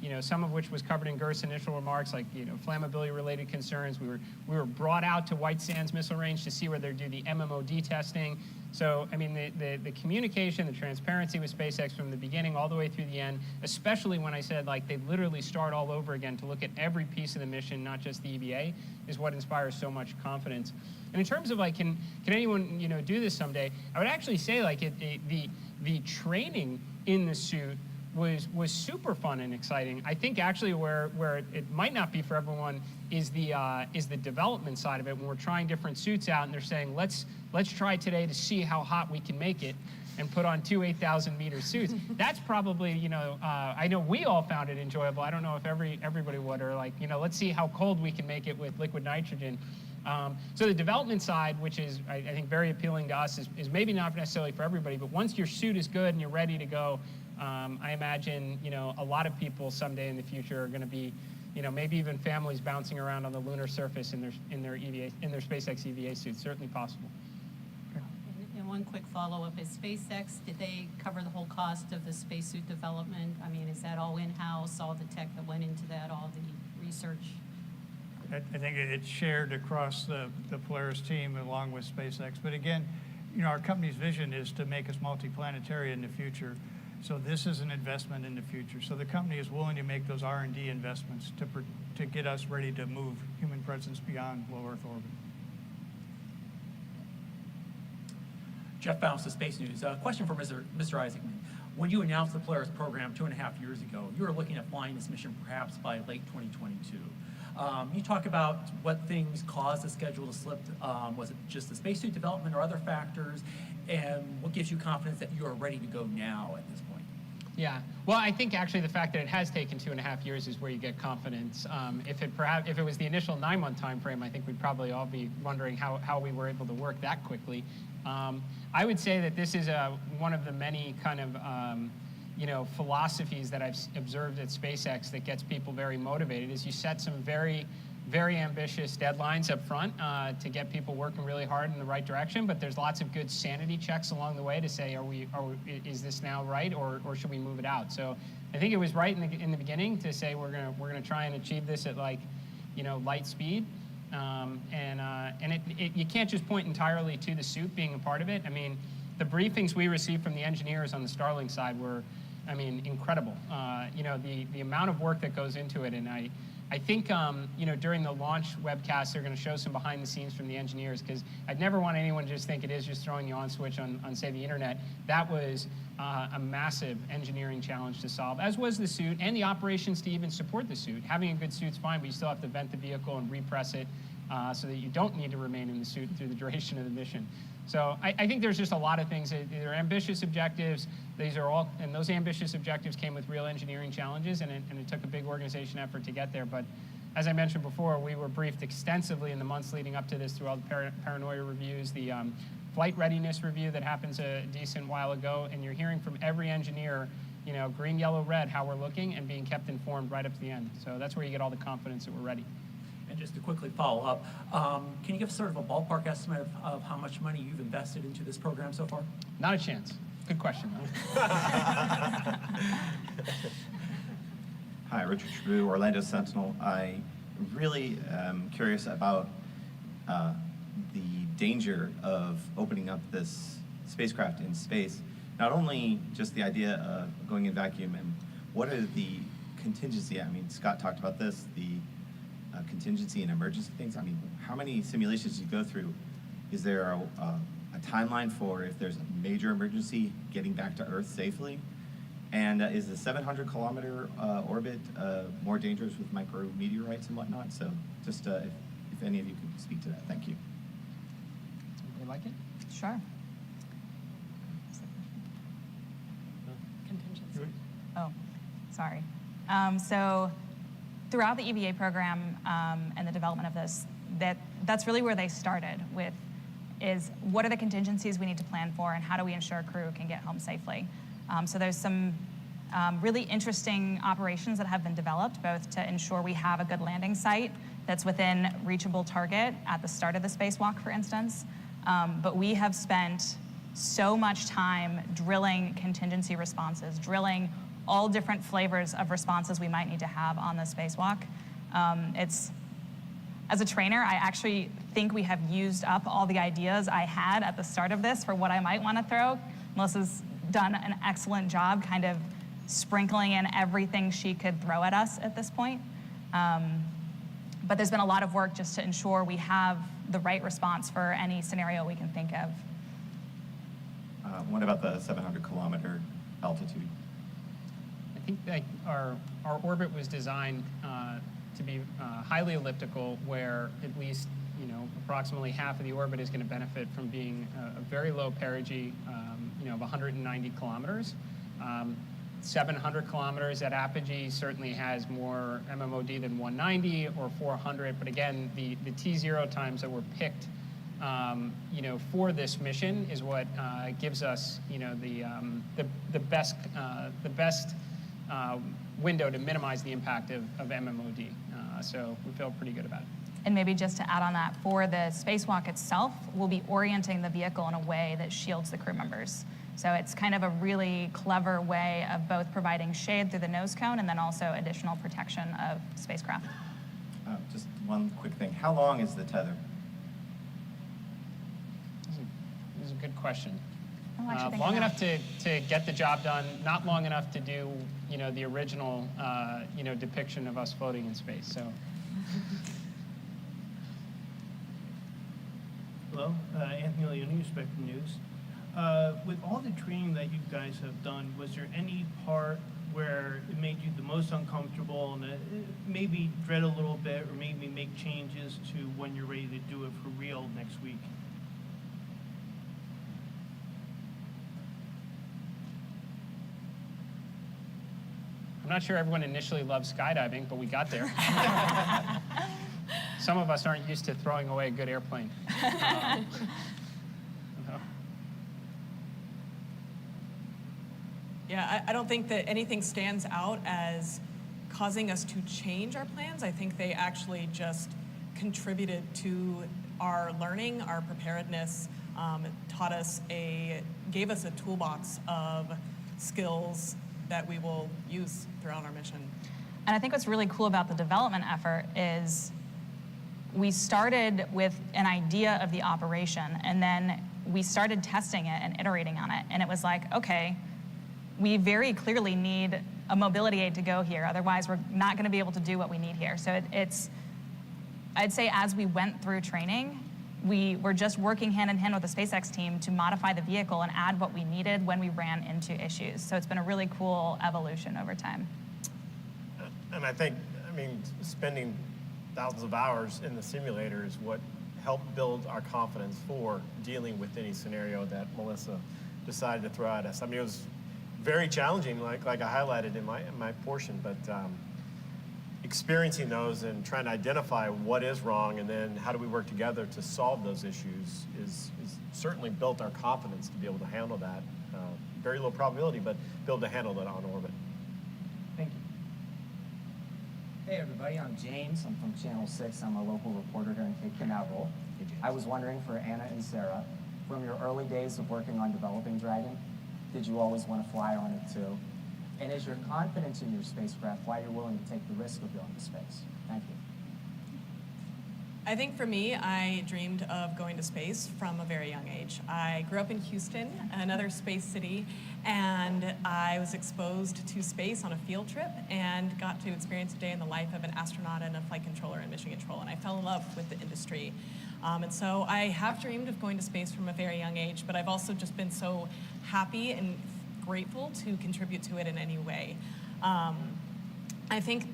You know, some of which was covered in Gerst's initial remarks, like, you know, flammability-related concerns. We were brought out to White Sands Missile Range to see where they do the MMOD testing. So, I mean, the communication, the transparency with SpaceX from the beginning all the way through the end, especially when I said, like, they literally start all over again to look at every piece of the mission, not just the EVA, is what inspires so much confidence. And in terms of, like, can anyone, you know, do this someday, I would actually say, like, the training in the suit was super fun and exciting. I think actually where it might not be for everyone is the development side of it, when we're trying different suits out and they're saying, let's try today to see how hot we can make it. and put on two 8,000-meter suits. That's probably, you know, I know we all found it enjoyable. I don't know if everybody would, or like, you know, let's see how cold we can make it with liquid nitrogen. So the development side, which is, I think, very appealing to us, is maybe not necessarily for everybody, but once your suit is good and you're ready to go, I imagine, you know, a lot of people someday in the future are going to be, you know, maybe even families bouncing around on the lunar surface in their SpaceX EVA suits. Certainly possible. And one quick follow-up is SpaceX, did they cover the whole cost of the spacesuit development? I mean, is that all in-house, all the tech that went into that, all the research? I think it's shared across the Polaris team along with SpaceX. But again, you know, our company's vision is to make us multiplanetary in the future. So this is an investment in the future. So the company is willing to make those R&D investments to get us ready to move human presence beyond low Earth orbit. Jeff Bounce of Space News. A question for Mr. Isaacman. When you announced the Polaris program 2.5 years ago, you were looking at flying this mission perhaps by late 2022. You talk about what things caused the schedule to slip. Was it just the spacesuit development or other factors? And what gives you confidence that you are ready to go now at this point? Yeah, well, I think actually the fact that it has taken 2.5 years is where you get confidence. If it was the initial 9-month time frame, I think we'd probably all be wondering how we were able to work that quickly. I would say that this is one of the many kind of you know, philosophies that I've observed at SpaceX that gets people very motivated. Is you set some very, very ambitious deadlines up front to get people working really hard in the right direction, but there's lots of good sanity checks along the way to say, is this now right, or should we move it out? So I think it was right in the beginning to say we're gonna try and achieve this at, like, you know, light speed, and you can't just point entirely to the suit being a part of it. I mean, the briefings we received from the engineers on the Starlink side were, I mean, incredible. You know, the amount of work that goes into it, and I think, you know, during the launch webcast, they're going to show some behind the scenes from the engineers, because I'd never want anyone to just think it is just throwing the on switch on say, the internet. That was a massive engineering challenge to solve, as was the suit and the operations to even support the suit. Having a good suit's fine, but you still have to vent the vehicle and repress it so that you don't need to remain in the suit through the duration of the mission. So I think there's just a lot of things. They're ambitious objectives. These are all, and those ambitious objectives came with real engineering challenges, and it took a big organization effort to get there. But as I mentioned before, we were briefed extensively in the months leading up to this through all the paranoia reviews, the flight readiness review that happens a decent while ago, and you're hearing from every engineer, you know, green, yellow, red, how we're looking, and being kept informed right up to the end. So that's where you get all the confidence that we're ready. And just to quickly follow up, can you give sort of a ballpark estimate of how much money you've invested into this program so far? Not a chance. Good question, though. Hi, Richard Trabue, Orlando Sentinel. I really am curious about the danger of opening up this spacecraft in space. Not only just the idea of going in vacuum, and what are the contingency? I mean, Scott talked about this, the contingency and emergency things. I mean, how many simulations do you go through? Is there a timeline for if there's a major emergency getting back to Earth safely? And is the 700-kilometer orbit more dangerous with micrometeorites and whatnot? So just if any of you could speak to that. Thank you. Somebody like it? Sure. Contingency. Oh, sorry. So throughout the EVA program and the development of this, that's really where they started with, is what are the contingencies we need to plan for, and how do we ensure crew can get home safely? So there's some really interesting operations that have been developed, both to ensure we have a good landing site that's within reachable target at the start of the spacewalk, for instance. But we have spent so much time drilling contingency responses, drilling all different flavors of responses we might need to have on the spacewalk. As a trainer, I actually think we have used up all the ideas I had at the start of this for what I might want to throw. Melissa's done an excellent job kind of sprinkling in everything she could throw at us at this point. But there's been a lot of work just to ensure we have the right response for any scenario we can think of. What about the 700-kilometer altitude? I think that our orbit was designed to be highly elliptical, where at least approximately half of the orbit is going to benefit from being a very low perigee, of 190 kilometers. 700 kilometers at apogee certainly has more MMOD than 190 or 400, but again, the T0 times that were picked, for this mission is what gives us, the best window to minimize the impact of MMOD. So we feel pretty good about it. And maybe just to add on that, for the spacewalk itself, we'll be orienting the vehicle in a way that shields the crew members. So it's kind of a really clever way of both providing shade through the nose cone and then also additional protection of spacecraft. Just one quick thing. How long is the tether? This is a good question. I'll actually think Long about enough to get the job done, not long enough to do, the original, depiction of us floating in space. So. Hello, Anthony Leone, Spectrum News. With all the training that you guys have done, was there any part where it made you the most uncomfortable and maybe dread a little bit or maybe make changes to when you're ready to do it for real next week? I'm not sure everyone initially loved skydiving, but we got there. Some of us aren't used to throwing away a good airplane. Yeah, I don't think that anything stands out as causing us to change our plans. I think they actually just contributed to our learning, our preparedness, gave us a toolbox of skills that we will use throughout our mission. And I think what's really cool about the development effort is we started with an idea of the operation, and then we started testing it and iterating on it. And it was like, okay, we very clearly need a mobility aid to go here. Otherwise, we're not going to be able to do what we need here. So I'd say as we went through training, we were just working hand in hand with the SpaceX team to modify the vehicle and add what we needed when we ran into issues. So it's been a really cool evolution over time. And I think, spending thousands of hours in the simulator is what helped build our confidence for dealing with any scenario that Melissa decided to throw at us. It was very challenging, like I highlighted in my portion, but experiencing those and trying to identify what is wrong and then how do we work together to solve those issues is certainly built our confidence to be able to handle that. Very low probability, but be able to handle that on orbit. Thank you. Hey everybody, I'm James. I'm from Channel 6. I'm a local reporter here in Cape Canaveral. I was wondering for Anna and Sarah, from your early days of working on developing Dragon, did you always want to fly on it too? And is your confidence in your spacecraft why you're willing to take the risk of going to space? Thank you. I think for me, I dreamed of going to space from a very young age. I grew up in Houston, another space city, and I was exposed to space on a field trip and got to experience a day in the life of an astronaut and a flight controller in mission control, and I fell in love with the industry. And so I have dreamed of going to space from a very young age, but I've also just been so happy and grateful to contribute to it in any way. I think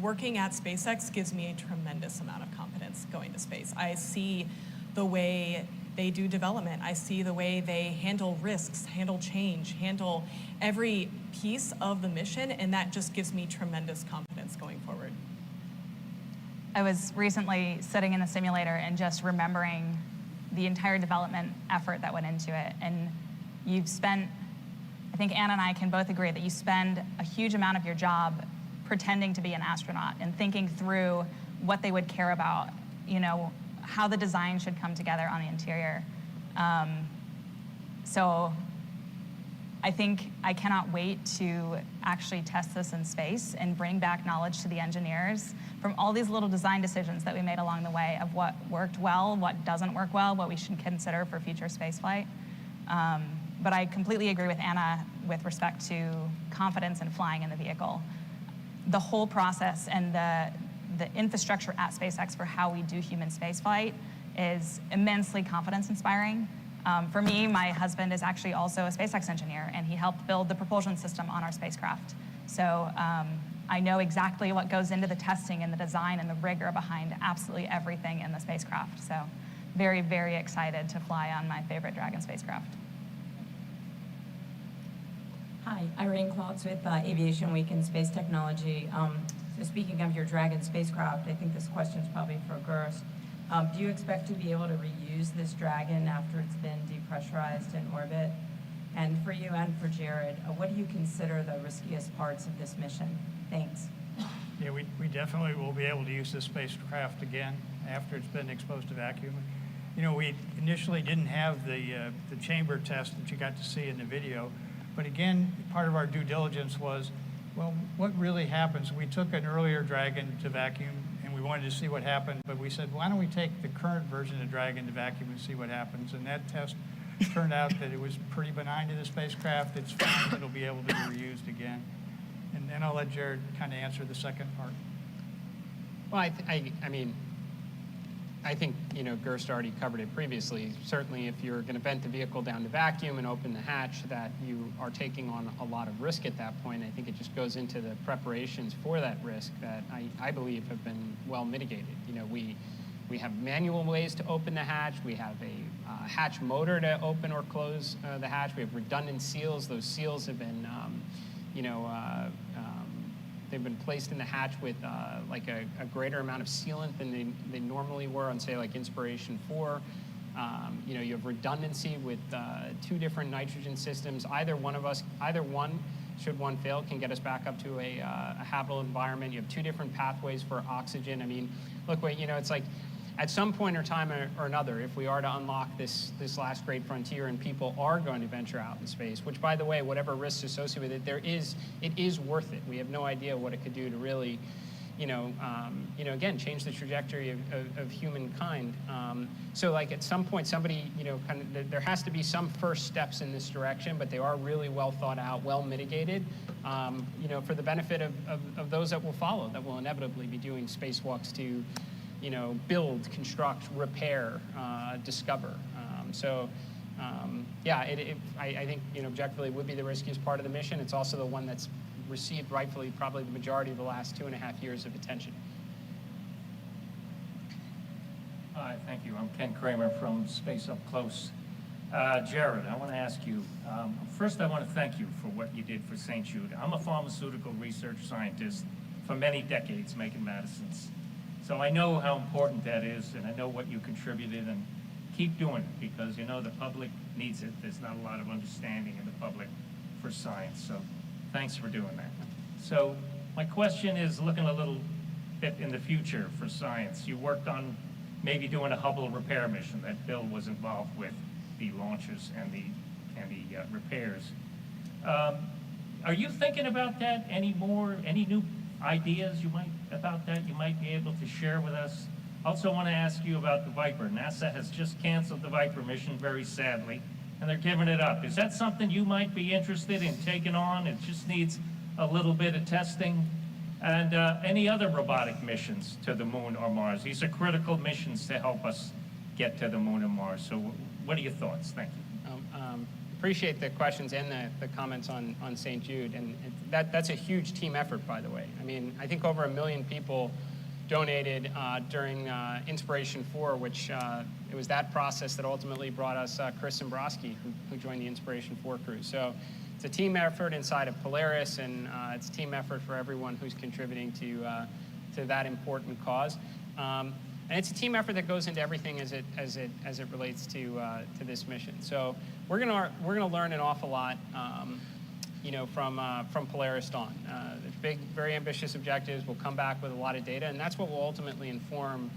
working at SpaceX gives me a tremendous amount of confidence going to space. I see the way they do development. I see the way they handle risks, handle change, handle every piece of the mission, and that just gives me tremendous confidence going forward. I was recently sitting in the simulator and just remembering the entire development effort that went into it. And you've spent, I think Anna and I can both agree that you spend a huge amount of your job pretending to be an astronaut and thinking through what they would care about, how the design should come together on the interior. So I think I cannot wait to actually test this in space and bring back knowledge to the engineers from all these little design decisions that we made along the way of what worked well, what doesn't work well, what we should consider for future spaceflight. But I completely agree with Anna with respect to confidence in flying in the vehicle. The whole process and the infrastructure at SpaceX for how we do human spaceflight is immensely confidence-inspiring. For me, my husband is actually also a SpaceX engineer, and he helped build the propulsion system on our spacecraft. So I know exactly what goes into the testing and the design and the rigor behind absolutely everything in the spacecraft. So very, very excited to fly on my favorite Dragon spacecraft. Hi, Irene Klotz with Aviation Week and Space Technology. So speaking of your Dragon spacecraft, I think this question is probably for Gers. Do you expect to be able to reuse this Dragon after it's been depressurized in orbit? And for you and for Jared, what do you consider the riskiest parts of this mission? Thanks. Yeah, we definitely will be able to use this spacecraft again after it's been exposed to vacuum. You know, we initially didn't have the chamber test that you got to see in the video, but again, part of our due diligence was, well, what really happens? We took an earlier Dragon to vacuum, and we wanted to see what happened, but we said, why don't we take the current version of Dragon to vacuum and see what happens? And that test turned out that it was pretty benign to the spacecraft. It's fine, it'll be able to be reused again. And then I'll let Jared kind of answer the second part. Well, I mean, I think, you know, Gerst already covered it previously. Certainly, if you're going to vent the vehicle down to vacuum and open the hatch, that you are taking on a lot of risk at that point. I think it just goes into the preparations for that risk that I believe have been well mitigated. You know, we have manual ways to open the hatch. We have a hatch motor to open or close the hatch. We have redundant seals. Those seals have been, they've been placed in the hatch with like a greater amount of sealant than they normally were on, say, like Inspiration 4. You know, you have redundancy with 2 different nitrogen systems. Either one, should one fail, can get us back up to a habitable environment. You have 2 different pathways for oxygen. I mean, look, you know, it's like, at some point or time or another, if we are to unlock this last great frontier and people are going to venture out in space, which, by the way, whatever risks associated with it, it is worth it. We have no idea what it could do to really, again, change the trajectory of humankind. So, like, at some point, somebody, you know, there has to be some first steps in this direction, but they are really well thought out, well mitigated, you know, for the benefit of those that will follow, that will inevitably be doing spacewalks to, you know, build, construct, repair, discover. I think, you know, objectively, it would be the riskiest part of the mission. It's also the one that's received, rightfully, probably the majority of the last 2.5 years of attention. Hi, thank you. I'm Ken Kramer from Space Up Close. Jared, I want to ask you, first I want to thank you for what you did for St. Jude. I'm a pharmaceutical research scientist for many decades making medicines. So I know how important that is, and I know what you contributed, and keep doing it, because, you know, the public needs it. There's not a lot of understanding in the public for science, so thanks for doing that. So my question is looking a little bit in the future for science. You worked on maybe doing a Hubble repair mission that Bill was involved with, the launches and the repairs. Are you thinking about that anymore? Any new ideas about that you might be able to share with us? Also want to ask you about the Viper. NASA has just canceled the Viper mission, very sadly, and they're giving it up. Is that something you might be interested in taking on? It just needs a little bit of testing. And any other robotic missions to the moon or Mars? These are critical missions to help us get to the moon and Mars. So what are your thoughts? Thank you. Appreciate the questions and the comments on St. Jude, and that's a huge team effort, by the way. I mean, I think over 1 million people donated during Inspiration 4, which it was that process that ultimately brought us Chris Zimbrowski, who joined the Inspiration 4 crew. So it's a team effort inside of Polaris, and it's a team effort for everyone who's contributing to that important cause. And it's a team effort that goes into everything as it relates to this mission. So we're gonna learn an awful lot, you know, from Polaris Dawn. There's big, very ambitious objectives. We'll come back with a lot of data, and that's what will ultimately inform,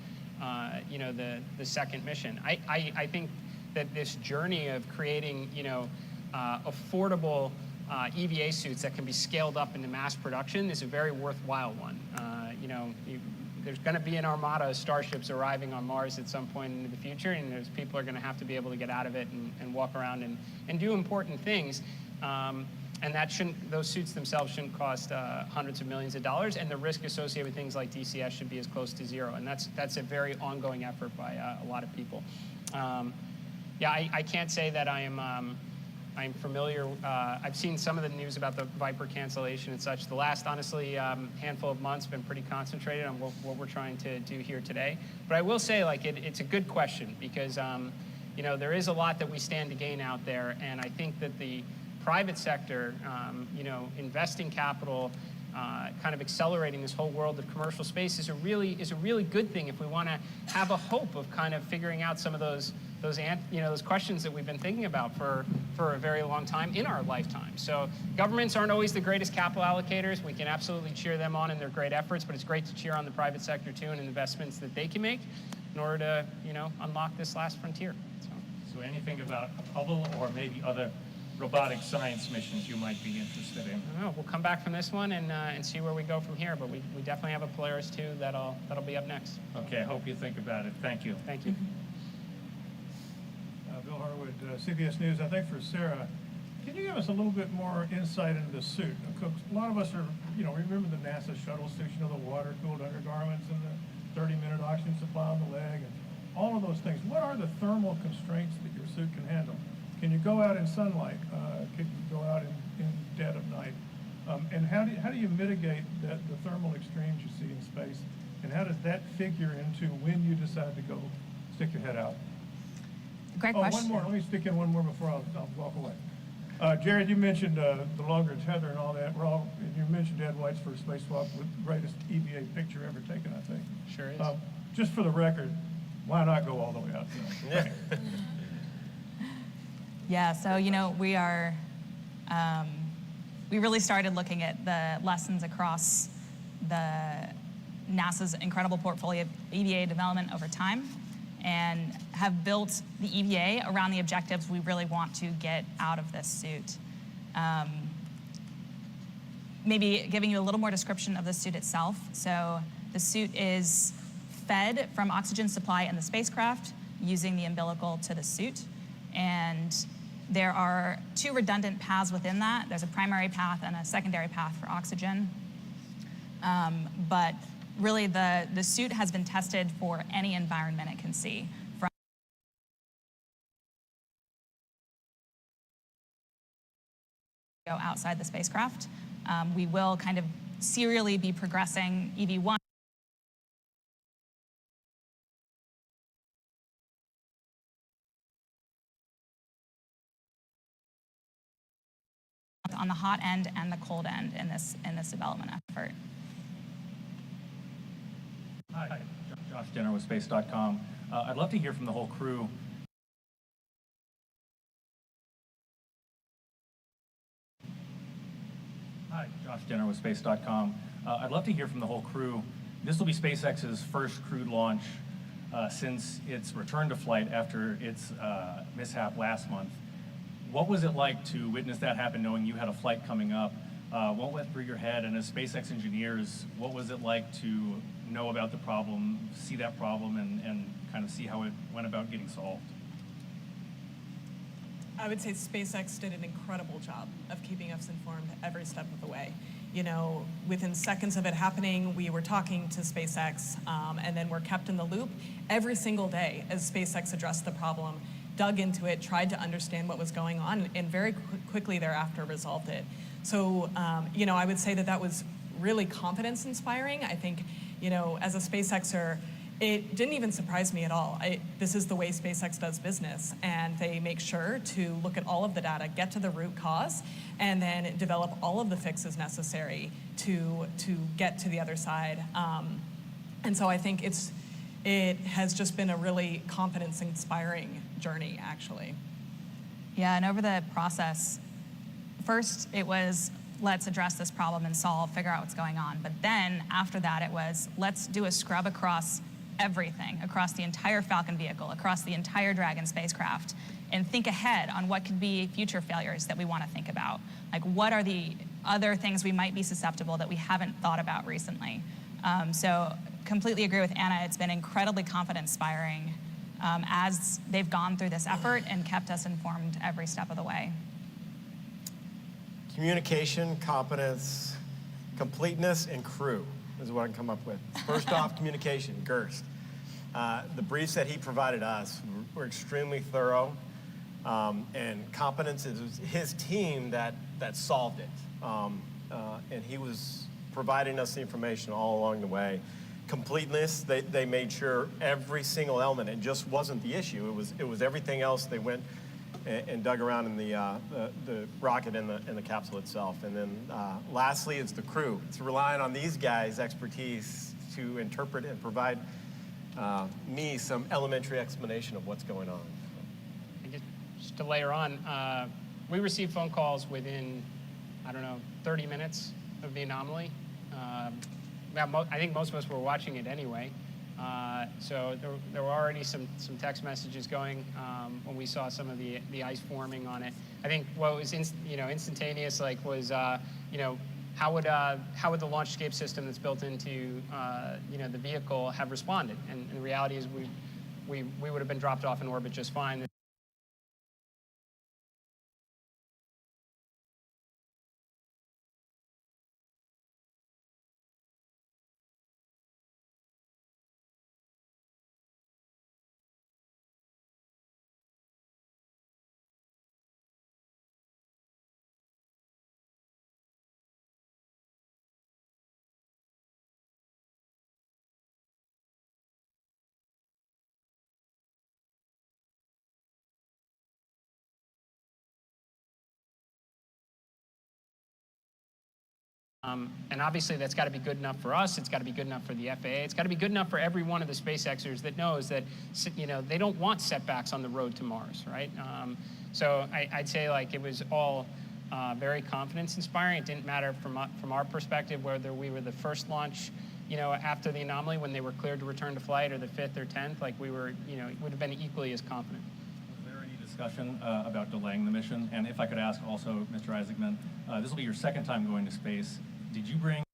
you know, the second mission. I think that this journey of creating, you know, affordable EVA suits that can be scaled up into mass production is a very worthwhile one. You know, there's going to be an armada of starships arriving on Mars at some point into the future, and there's people are going to have to be able to get out of it and walk around and do important things. And that those suits themselves shouldn't cost hundreds of millions of dollars, and the risk associated with things like DCS should be as close to zero. And that's a very ongoing effort by a lot of people. I can't say that I am I'm familiar. I've seen some of the news about the Viper cancellation and such. The last, honestly, handful of months been pretty concentrated on what we're trying to do here today. But I will say, like, it's a good question because, you know, there is a lot that we stand to gain out there, and I think that the private sector, you know, investing capital, kind of accelerating this whole world of commercial space is a really good thing if we want to have a hope of kind of figuring out some of those questions that we've been thinking about for a very long time in our lifetime. So governments aren't always the greatest capital allocators. We can absolutely cheer them on in their great efforts, but it's great to cheer on the private sector too and investments that they can make in order to, you know, unlock this last frontier. So anything about Hubble or maybe other robotic science missions you might be interested in? I don't know. We'll come back from this one and see where we go from here, but we definitely have a Polaris 2 that'll be up next. Okay, I hope you think about it. Thank you. Thank you. Bill Harwood, CBS News. I think for Sarah, can you give us a little bit more insight into the suit? Because a lot of us are, you know, remember the NASA shuttle suits, you know, the water-cooled undergarments and the 30-minute oxygen supply on the leg, and all of those things. What are the thermal constraints that your suit can handle? Can you go out in sunlight? Can you go out in dead of night? And how do you mitigate the thermal extremes you see in space? And how does that figure into when you decide to go stick your head out? Great Oh, question. one more. Let me stick in one more before I'll walk away. Jared, you mentioned the longer tether and all that. And you mentioned Ed White's first spacewalk with the greatest EVA picture ever taken, I think. Sure is. Just for the record, why not go all the way out there? Yeah, so, you know, we really started looking at the lessons across NASA's incredible portfolio of EVA development over time and have built the EVA around the objectives we really want to get out of this suit. Maybe giving you a little more description of the suit itself. So the suit is fed from oxygen supply in the spacecraft using the umbilical to the suit. And there are two redundant paths within that. There's a primary path and a secondary path for oxygen. But really, the suit has been tested for any environment it can see. From go outside the spacecraft. We will kind of serially be progressing EV1 on the hot end and the cold end in this development effort. Hi, Josh Denner with Space.com. I'd love to hear from the whole crew. Hi, Josh Denner with Space.com. I'd love to hear from the whole crew. This will be SpaceX's first crewed launch since its return to flight after its mishap last month. What was it like to witness that happen, knowing you had a flight coming up? What went through your head? And as SpaceX engineers, what was it like to know about the problem, see that problem, and kind of see how it went about getting solved? I would say SpaceX did an incredible job of keeping us informed every step of the way. You know, within seconds of it happening, we were talking to SpaceX, and then we're kept in the loop every single day as SpaceX addressed the problem, dug into it, tried to understand what was going on, and very quickly thereafter resolved it. So, you know, I would say that was really confidence inspiring. I think, you know, as a SpaceXer, it didn't even surprise me at all. This is the way SpaceX does business, and they make sure to look at all of the data, get to the root cause, and then develop all of the fixes necessary to get to the other side. And so I think it has just been a really confidence-inspiring journey, actually. Yeah, and over the process, first it was, let's address this problem and figure out what's going on. But then after that, it was, let's do a scrub across everything, across the entire Falcon vehicle, across the entire Dragon spacecraft, and think ahead on what could be future failures that we want to think about. Like, what are the other things we might be susceptible that we haven't thought about recently? So completely agree with Anna. It's been incredibly confidence-inspiring as they've gone through this effort and kept us informed every step of the way. Communication, competence, completeness, and crew is what I can come up with. First off, communication, Gerst. The briefs that he provided us were extremely thorough. And competence is his team that solved it. And he was providing us the information all along the way. Completeness, they made sure every single element, it just wasn't the issue, it was everything else. They went and dug around in the rocket and the capsule itself. And then lastly, it's the crew. It's relying on these guys' expertise to interpret and provide me some elementary explanation of what's going on. Just to layer on, we received phone calls within, 30 minutes of the anomaly. I think most of us were watching it anyway. So there were already some text messages going when we saw some of the ice forming on it. I think what was instantaneous was how would the launch escape system that's built into the vehicle have responded? And the reality is we would have been dropped off in orbit just fine. And obviously that's got to be good enough for us, it's got to be good enough for the FAA, it's got to be good enough for every one of the SpaceXers that knows that they don't want setbacks on the road to Mars, right? So I'd say it was all very confidence inspiring. It didn't matter from our perspective whether we were the first launch after the anomaly when they were cleared to return to flight, or the 5th or 10th, we were, it would have been equally as confident. Was there any discussion about delaying the mission? And if I could ask also, Mr. Isaacman, this will be your second time going to space. Did you bring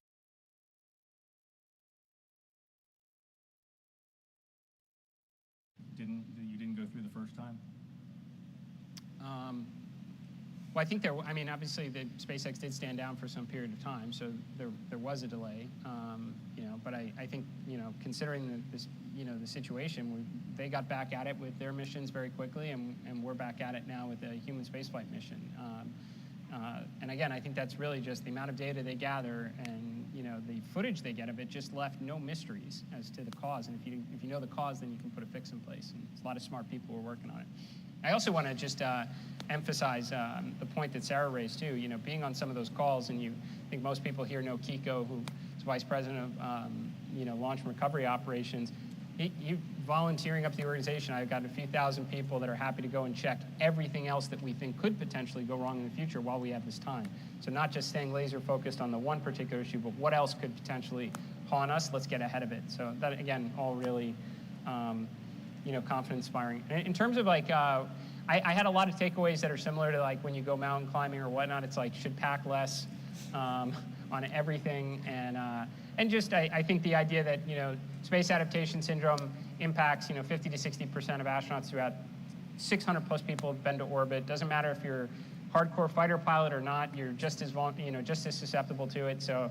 you didn't go through the first time? Well, I think obviously the SpaceX did stand down for some period of time, so there was a delay. But I think considering the situation, they got back at it with their missions very quickly, and we're back at it now with a human spaceflight mission. And again, I think that's really just the amount of data they gather and the footage they get of it just left no mysteries as to the cause. And if you know the cause, then you can put a fix in place. And there's a lot of smart people who are working on it. I also want to just emphasize the point that Sarah raised too. Being on some of those calls, and I think most people here know Kiko, who's vice president of launch and recovery operations. You volunteering up the organization, I've got a few thousand people that are happy to go and check everything else that we think could potentially go wrong in the future while we have this time. So not just staying laser focused on the one particular issue, but what else could potentially haunt us? Let's get ahead of it. So that, again, all really, confidence inspiring. In terms of I had a lot of takeaways that are similar to when you go mountain climbing or whatnot. It's should pack less on everything, and just I think the idea that space adaptation syndrome impacts 50 to 60% of astronauts throughout. 600 plus people have been to orbit. Doesn't matter if you're a hardcore fighter pilot or not. You're just as just as susceptible to it. So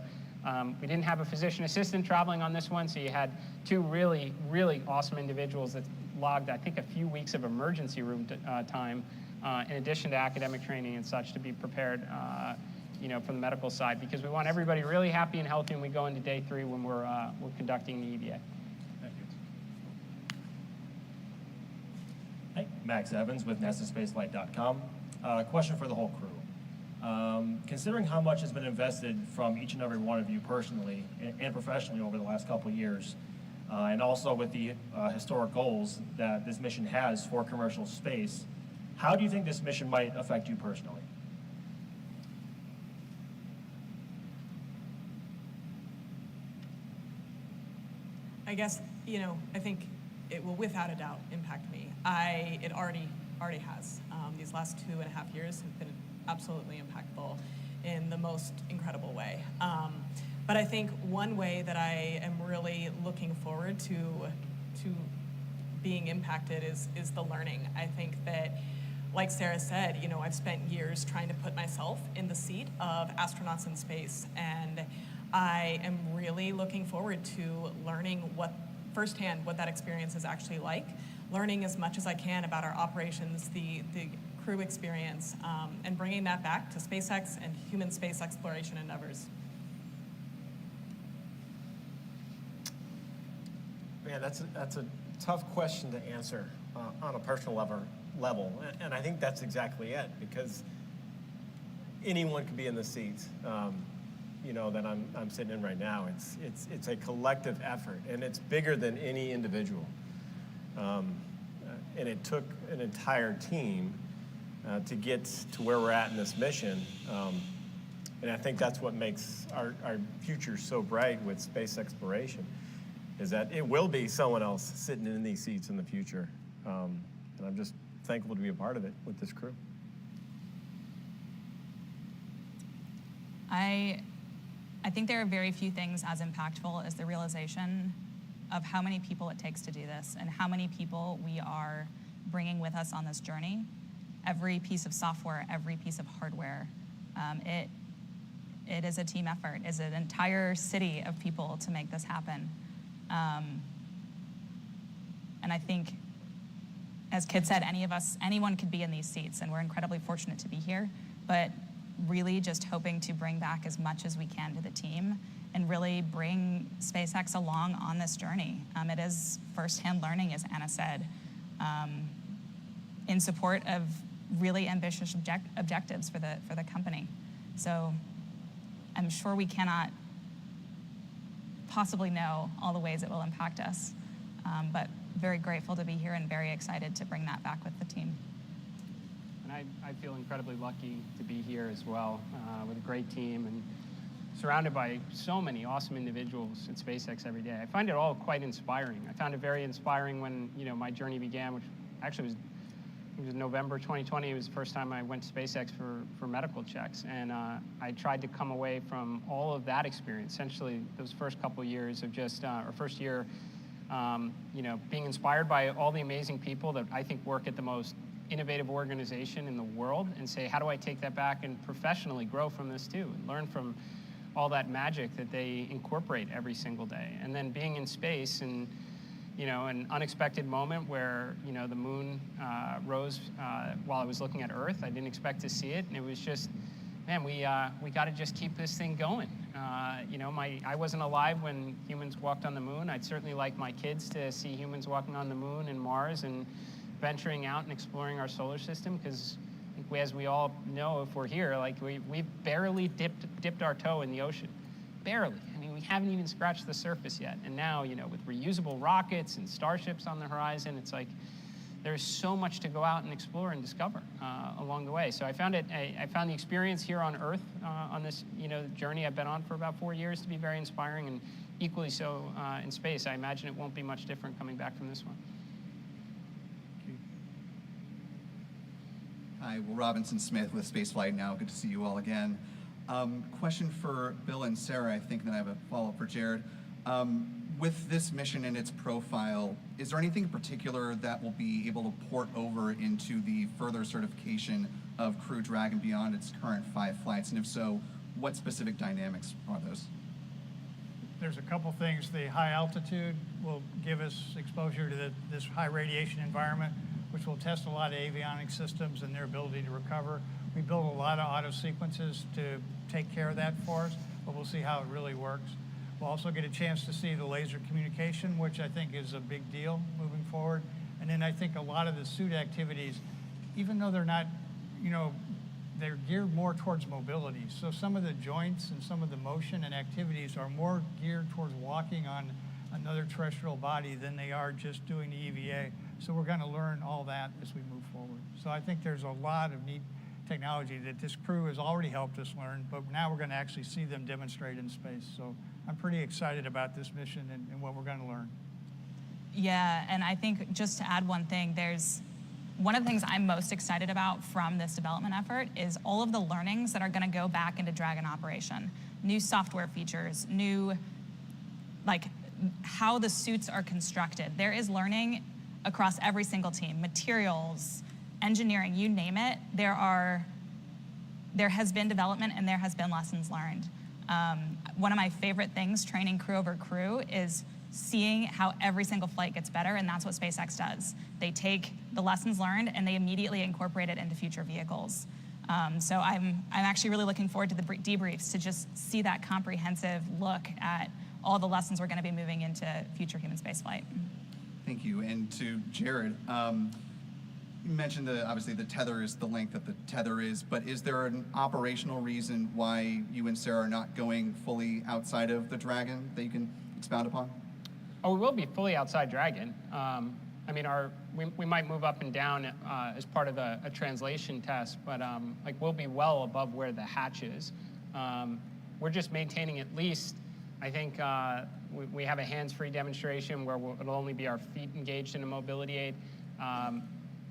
we didn't have a physician assistant traveling on this one. So you had two really, really awesome individuals that logged, I think, a few weeks of emergency room time, in addition to academic training and such, to be prepared. From the medical side, because we want everybody really happy and healthy when we go into day 3 when we're conducting the EVA. Thank you. Hey, Max Evans with NASASpaceflight.com. Question for the whole crew. Considering how much has been invested from each and every one of you personally and professionally over the last couple of years, and also with the historic goals that this mission has for commercial space, how do you think this mission might affect you personally? I guess, I think it will without a doubt impact me. It already has. These last 2.5 years have been absolutely impactful in the most incredible way. But I think one way that I am really looking forward to being impacted is the learning. I think that, like Sarah said, I've spent years trying to put myself in the seat of astronauts in space, and I am really looking forward to learning what firsthand what that experience is actually like, learning as much as I can about our operations, the crew experience, and bringing that back to SpaceX and human space exploration endeavors. Man, that's a tough question to answer on a personal level, and I think that's exactly it, because anyone could be in the seats, that I'm sitting in right now. It's a collective effort, and it's bigger than any individual, and it took an entire team to get to where we're at in this mission, and I think that's what makes our future so bright with space exploration, is that it will be someone else sitting in these seats in the future. And I'm just thankful to be a part of it with this crew. I think there are very few things as impactful as the realization of how many people it takes to do this and how many people we are bringing with us on this journey. Every piece of software, every piece of hardware, it is a team effort. It's an entire city of people to make this happen. And I think, as Kid said, anyone could be in these seats, and we're incredibly fortunate to be here, but really just hoping to bring back as much as we can to the team and really bring SpaceX along on this journey. It is firsthand learning, as Anna said, in support of really ambitious objectives for the company. So I'm sure we cannot possibly know all the ways it will impact us, but very grateful to be here and very excited to bring that back with the team. And I feel incredibly lucky to be here as well, with a great team and surrounded by so many awesome individuals at SpaceX every day. I find it all quite inspiring. I found it very inspiring when my journey began, which actually it was November 2020. It was the first time I went to SpaceX for medical checks, and I tried to come away from all of that experience, essentially those first couple of years of just, or first year, being inspired by all the amazing people that I think work at the most innovative organization in the world, and say, how do I take that back and professionally grow from this too, and learn from all that magic that they incorporate every single day. And then being in space and an unexpected moment where the moon rose while I was looking at Earth. I didn't expect to see it, and it was just, man, we got to just keep this thing going. I wasn't alive when humans walked on the moon. I'd certainly like my kids to see humans walking on the moon and Mars and venturing out and exploring our solar system, because as we all know, if we're here, we've barely dipped our toe in the ocean. Barely. I mean, we haven't even scratched the surface yet. And now, with reusable rockets and starships on the horizon, it's like there's so much to go out and explore and discover along the way. So I found the experience here on Earth on this, journey I've been on for about 4 years to be very inspiring, and equally so in space. I imagine it won't be much different coming back from this one. Hi, Will Robinson Smith with Spaceflight Now. Good to see you all again. Question for Bill and Sarah, I think, then I have a follow-up for Jared. With this mission and its profile, is there anything in particular that will be able to port over into the further certification of Crew Dragon beyond its current 5 flights? And if so, what specific dynamics are those? There's a couple things. The high altitude will give us exposure to this high radiation environment, which will test a lot of avionics systems and their ability to recover. We build a lot of auto sequences to take care of that for us, but we'll see how it really works. We'll also get a chance to see the laser communication, which I think is a big deal moving forward. And then I think a lot of the suit activities, even though they're not, they're geared more towards mobility. So some of the joints and some of the motion and activities are more geared towards walking on another terrestrial body than they are just doing the EVA. So we're going to learn all that as we move forward. So I think there's a lot of neat technology that this crew has already helped us learn, but now we're going to actually see them demonstrate in space. So I'm pretty excited about this mission and what we're going to learn. Yeah, and I think just to add one thing, there's one of the things I'm most excited about from this development effort is all of the learnings that are going to go back into Dragon operation. New software features, new, how the suits are constructed. There is learning across every single team, materials, engineering, you name it. There has been development and there has been lessons learned. One of my favorite things training crew over crew is seeing how every single flight gets better, and that's what SpaceX does. They take the lessons learned and they immediately incorporate it into future vehicles. So I'm actually really looking forward to the debriefs to just see that comprehensive look at all the lessons we're going to be moving into future human spaceflight. Thank you. And to Jared, you mentioned obviously the tether is the length that the tether is, but is there an operational reason why you and Sarah are not going fully outside of the Dragon that you can expound upon? Oh, we will be fully outside Dragon. I mean, we might move up and down as part of a translation test, but like we'll be well above where the hatch is. We're just maintaining at least, I think we have a hands-free demonstration where it'll only be our feet engaged in a mobility aid.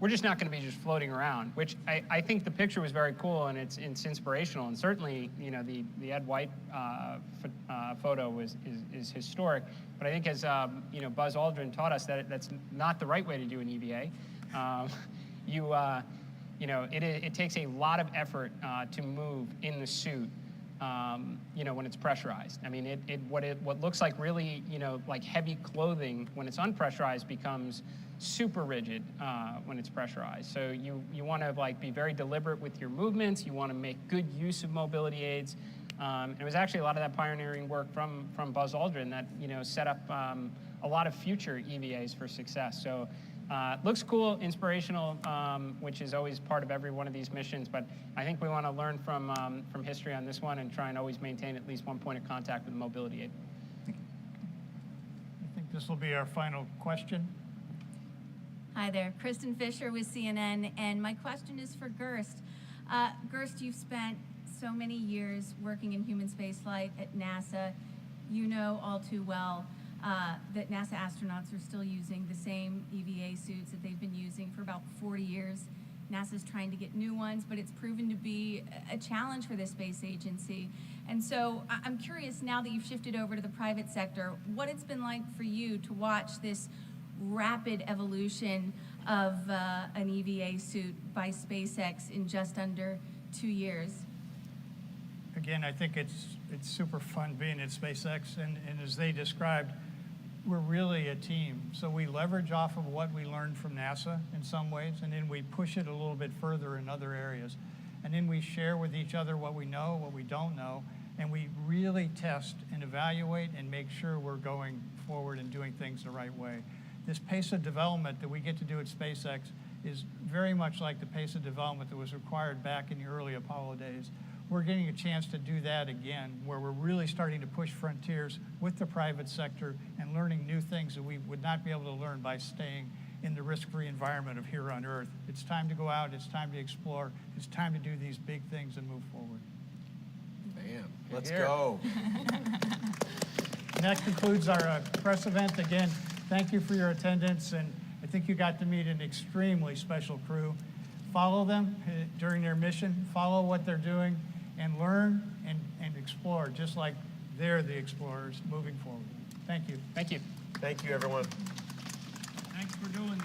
We're just not going to be just floating around, which I think the picture was very cool and it's inspirational. And certainly, you know, the Ed White photo is historic. But I think as you know, Buzz Aldrin taught us that that's not the right way to do an EVA. You know, it takes a lot of effort to move in the suit. You know, when it's pressurized. I mean, what looks like really, you know, like heavy clothing when it's unpressurized becomes super rigid when it's pressurized. So you want to like be very deliberate with your movements. You want to make good use of mobility aids. It was actually a lot of that pioneering work from Buzz Aldrin that, you know, set up a lot of future EVAs for success. So looks cool, inspirational, which is always part of every one of these missions. But I think we want to learn from history on this one and try and always maintain at least one point of contact with the mobility aid. I think this will be our final question. Hi there, Kristen Fisher with CNN, and my question is for Gerst. Gerst, you've spent so many years working in human spaceflight at NASA. You know all too well that NASA astronauts are still using the same EVA suits that they've been using for about 40 years. NASA's trying to get new ones, but it's proven to be a challenge for the space agency. And so I'm curious, now that you've shifted over to the private sector, what it's been like for you to watch this rapid evolution of an EVA suit by SpaceX in just under 2 years. Again, I think it's super fun being at SpaceX, and as they described, we're really a team. So we leverage off of what we learned from NASA in some ways, and then we push it a little bit further in other areas. And then we share with each other what we know, what we don't know, and we really test and evaluate and make sure we're going forward and doing things the right way. This pace of development that we get to do at SpaceX is very much like the pace of development that was required back in the early Apollo days. We're getting a chance to do that again, where we're really starting to push frontiers with the private sector and learning new things that we would not be able to learn by staying in the risk-free environment of here on Earth. It's time to go out, it's time to explore, it's time to do these big things and move forward. Man, let's go. And that concludes our press event. Again, thank you for your attendance, and I think you got to meet an extremely special crew. Follow them during their mission, follow what they're doing, and learn and explore, just like they're the explorers moving forward. Thank you. Thank you. Thank you, everyone. Thanks for doing this.